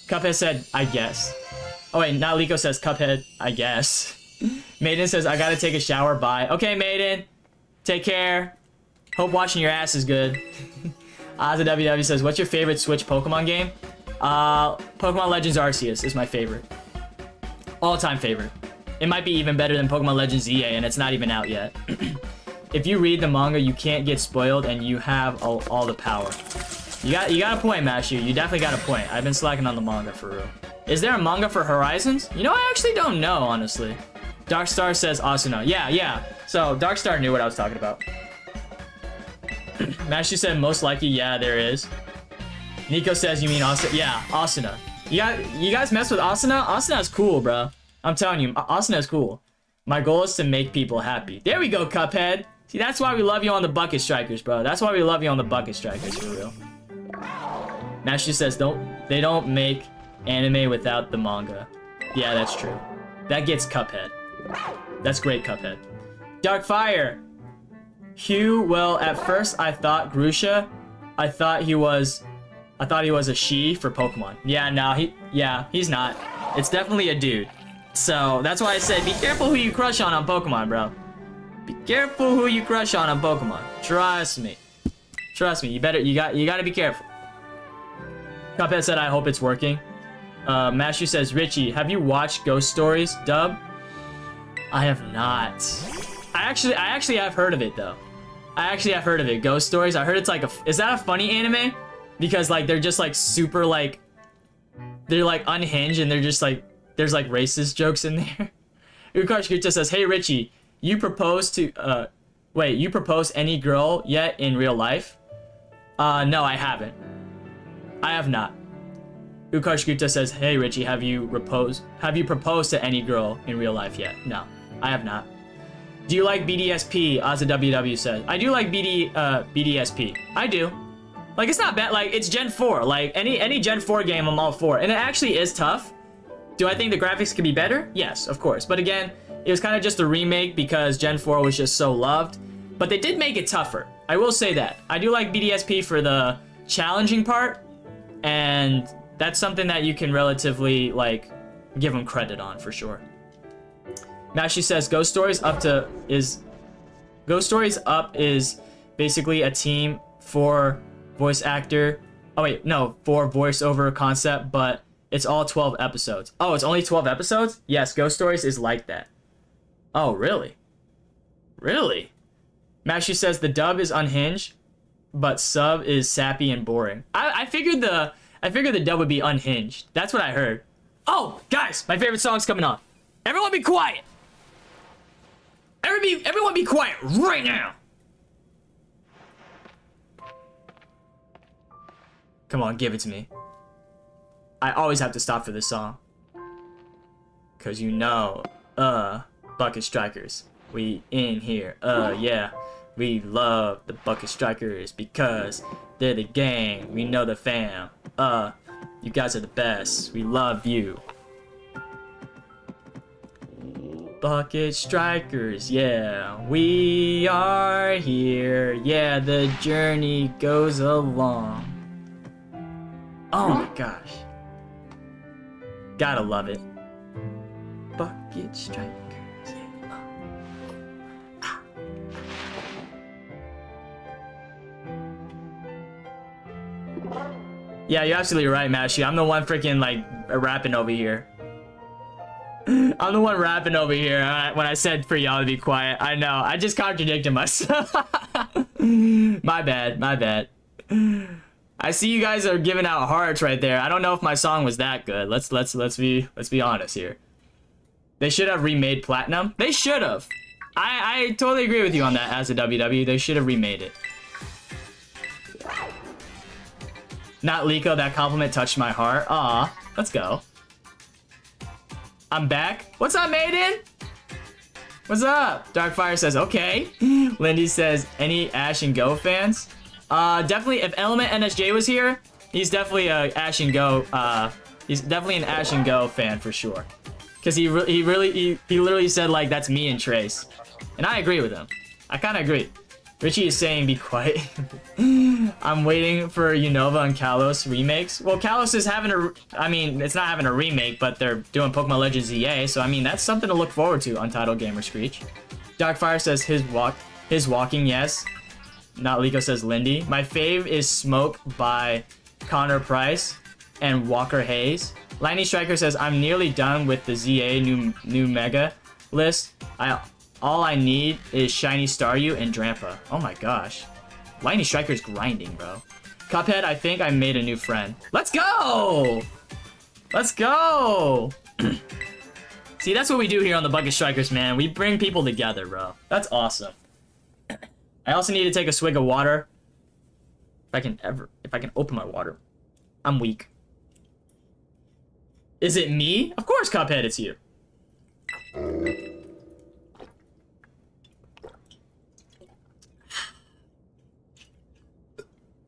Cuphead said I guess. Oh wait, now Liko says Cuphead. I guess. Maiden says I gotta take a shower. Bye. Okay, Maiden. Take care. Hope washing your ass is good. Ozzy WW says what's your favorite Switch Pokemon game? Pokemon Legends Arceus is my favorite. All-time favorite. It might be even better than Pokemon Legends EA, and it's not even out yet. If you read the manga, you can't get spoiled, and you have all the power. You got a point, Mashu. You definitely got a point. I've been slacking on the manga for real. Is there a manga for Horizons? You know, I actually don't know, honestly. Darkstar says Asuna. Yeah. So Darkstar knew what I was talking about. Mashu said most likely, yeah, there is. Nico says you mean Asuna. Yeah, Asuna. You guys mess with Asuna? Asuna's cool, bro. I'm telling you, Asuna's cool. My goal is to make people happy. There we go, Cuphead. See, that's why we love you on the Bucket Strikers, bro. That's why we love you on the Bucket Strikers, for real. Mashu says they don't make anime without the manga. Yeah, that's true. That gets Cuphead. That's great, Cuphead. Darkfire. Hugh, well, at first I thought Grusha. I thought he was a she for Pokemon. Yeah, no, he's not. It's definitely a dude. So that's why I said be careful who you crush on Pokemon, bro. Be careful who you crush on Pokemon. Trust me. Trust me. You gotta be careful. Cuphead said I hope it's working. Mashu says Richie, have you watched Ghost Stories dub? I have not. I actually have heard of it though. I actually have heard of it. Ghost Stories. I heard it's like is that a funny anime? Because like they're just like super like they're like unhinged and they're just like there's like racist jokes in there. Ukarsh Gupta says, hey Richie, you proposed to you proposed any girl yet in real life? No, I haven't. I have not. Ukarsh Gupta says, hey Richie, have you proposed to any girl in real life yet? No, I have not. Do you like BDSP? AzaWW says. I do like BDSP. I do. Like, it's not bad. Like, it's Gen 4. Like, any Gen 4 game, I'm all for. And it actually is tough. Do I think the graphics could be better? Yes, of course. But again, it was kind of just a remake because Gen 4 was just so loved. But they did make it tougher. I will say that. I do like BDSP for the challenging part. And that's something that you can relatively, like, give them credit on for sure. Mashy says Ghost Stories Up is basically a team for voice actor. Oh wait, no, for voiceover concept, but it's all 12 episodes. Oh, it's only 12 episodes? Yes, Ghost Stories is like that. Oh, really? Really? Mashy says the dub is unhinged, but sub is sappy and boring. I figured the dub would be unhinged. That's what I heard. Oh, guys, my favorite song's coming on. Everyone be quiet. Everyone be quiet right now. Come on, give it to me. I always have to stop for this song. Cause you know, Bucket Strikers. We in here, yeah. We love the Bucket Strikers because they're the gang. We know the fam. You guys are the best. We love you. Bucket Strikers, yeah, we are here. Yeah, the journey goes along. Oh my gosh. Gotta love it. Bucket strikers. Yeah, you're absolutely right, Mashy. I'm the one freaking like rapping over here. I'm the one rapping over here when I said for y'all to be quiet. I know. I just contradicted myself. My bad. My bad. I see you guys are giving out hearts right there. I don't know if my song was that good. Let's be honest here. They should have remade Platinum. They should have. I totally agree with you on that. As a WW, they should have remade it. Not Liko. That compliment touched my heart. Aw, let's go. I'm back. What's up, Maiden? What's up? Darkfire says, okay. Lindy says, any Ash and Go fans? Definitely, if Element NSJ was here, he's definitely a Ash and Go, he's definitely an Ash and Go fan for sure. Because he literally said, like, that's me and Trace. And I agree with him. I kind of agree. Richie is saying, be quiet. I'm waiting for Unova and Kalos remakes. Well, Kalos is having a... I mean, it's not having a remake, but they're doing Pokemon Legends EA. So, I mean, that's something to look forward to, Untitled Gamer Screech. Darkfire says his walking, yes. Not Liko says Lindy. My fave is Smoke by Connor Price and Walker Hayes. Lightning Striker says, I'm nearly done with the ZA new Mega list. All I need is Shiny Staryu and Drampa. Oh my gosh. Lightning Striker's grinding, bro. Cuphead, I think I made a new friend. Let's go! Let's go! See, that's what we do here on the Bucket Strikers, man. We bring people together, bro. That's awesome. I also need to take a swig of water. If I can open my water. I'm weak. Is it me? Of course, Cuphead, it's you.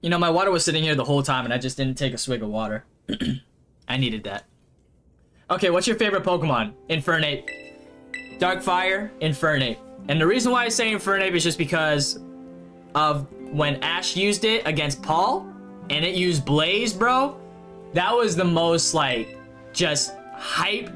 You know, my water was sitting here the whole time and I just didn't take a swig of water. I needed that. Okay, what's your favorite Pokemon? Infernape. Darkfire, Infernape. And the reason why I say Infernape is just because of when Ash used it against Paul and it used Blaze, bro. That was the most, like, just hype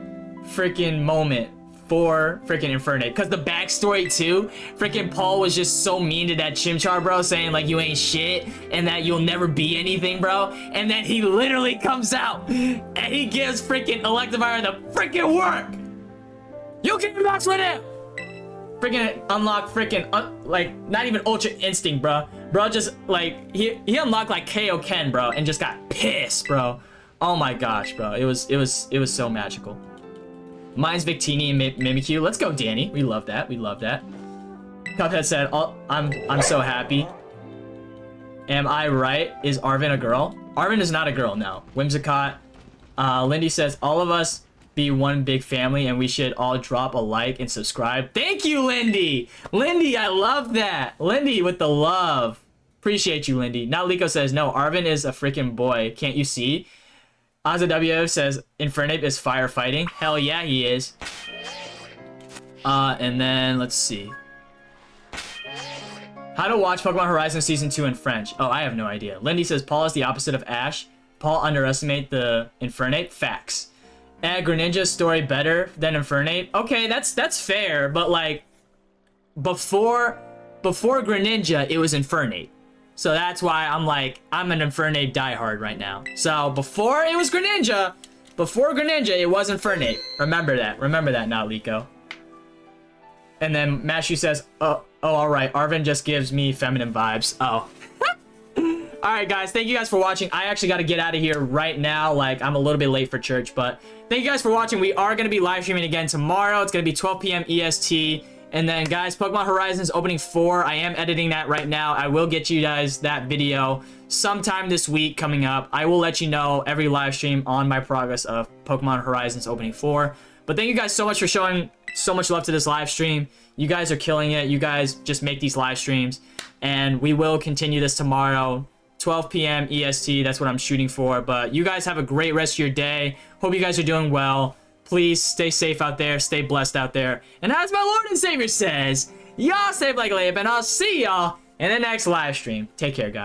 freaking moment for freaking Infernape. Because the backstory, too, freaking Paul was just so mean to that Chimchar, bro, saying, like, you ain't shit and that you'll never be anything, bro. And then he literally comes out and he gives freaking Electivire the freaking work. You can match with him. Freaking unlock freaking like not even Ultra Instinct, bro. Bro just like he unlocked like Kaioken, bro, and just got pissed, bro. Oh my gosh, bro. It was so magical. Mine's Victini and Mimikyu. Let's go, Danny. We love that. We love that. Cuphead said, oh, I'm so happy. Am I right? Is Arvin a girl? Arvin is not a girl, no. Whimsicott. Lindy says, all of us be one big family and we should all drop a like and subscribe. Thank you, Lindy. Lindy, I love that. Lindy with the love. Appreciate you, Lindy. Now Liko says, no, Arvin is a freaking boy. Can't you see? AzaW says, Infernape is firefighting. Hell yeah, he is. And then, let's see. How to watch Pokemon Horizon Season 2 in French. Oh, I have no idea. Lindy says, Paul is the opposite of Ash. Paul underestimate the Infernape. Facts. Greninja's story better than Infernape. Okay, that's fair, but like before Greninja, it was Infernape. So that's why I'm an Infernape diehard right now. So before it was Greninja, it was Infernape. Remember that now, Liko. And then Mashu says, oh, all right, Arvin just gives me feminine vibes. Oh. All right, guys, thank you guys for watching. I actually got to get out of here right now. Like, I'm a little bit late for church, but thank you guys for watching. We are going to be live streaming again tomorrow. It's going to be 12 p.m. EST. And then, guys, Pokemon Horizons opening 4. I am editing that right now. I will get you guys that video sometime this week coming up. I will let you know every live stream on my progress of Pokemon Horizons opening 4. But thank you guys so much for showing so much love to this live stream. You guys are killing it. You guys just make these live streams. And we will continue this tomorrow. 12 p.m. EST, that's what I'm shooting for. But you guys have a great rest of your day. Hope you guys are doing well. Please stay safe out there. Stay blessed out there. And as my Lord and Savior says, y'all stay like a lamp, and I'll see y'all in the next live stream. Take care, guys.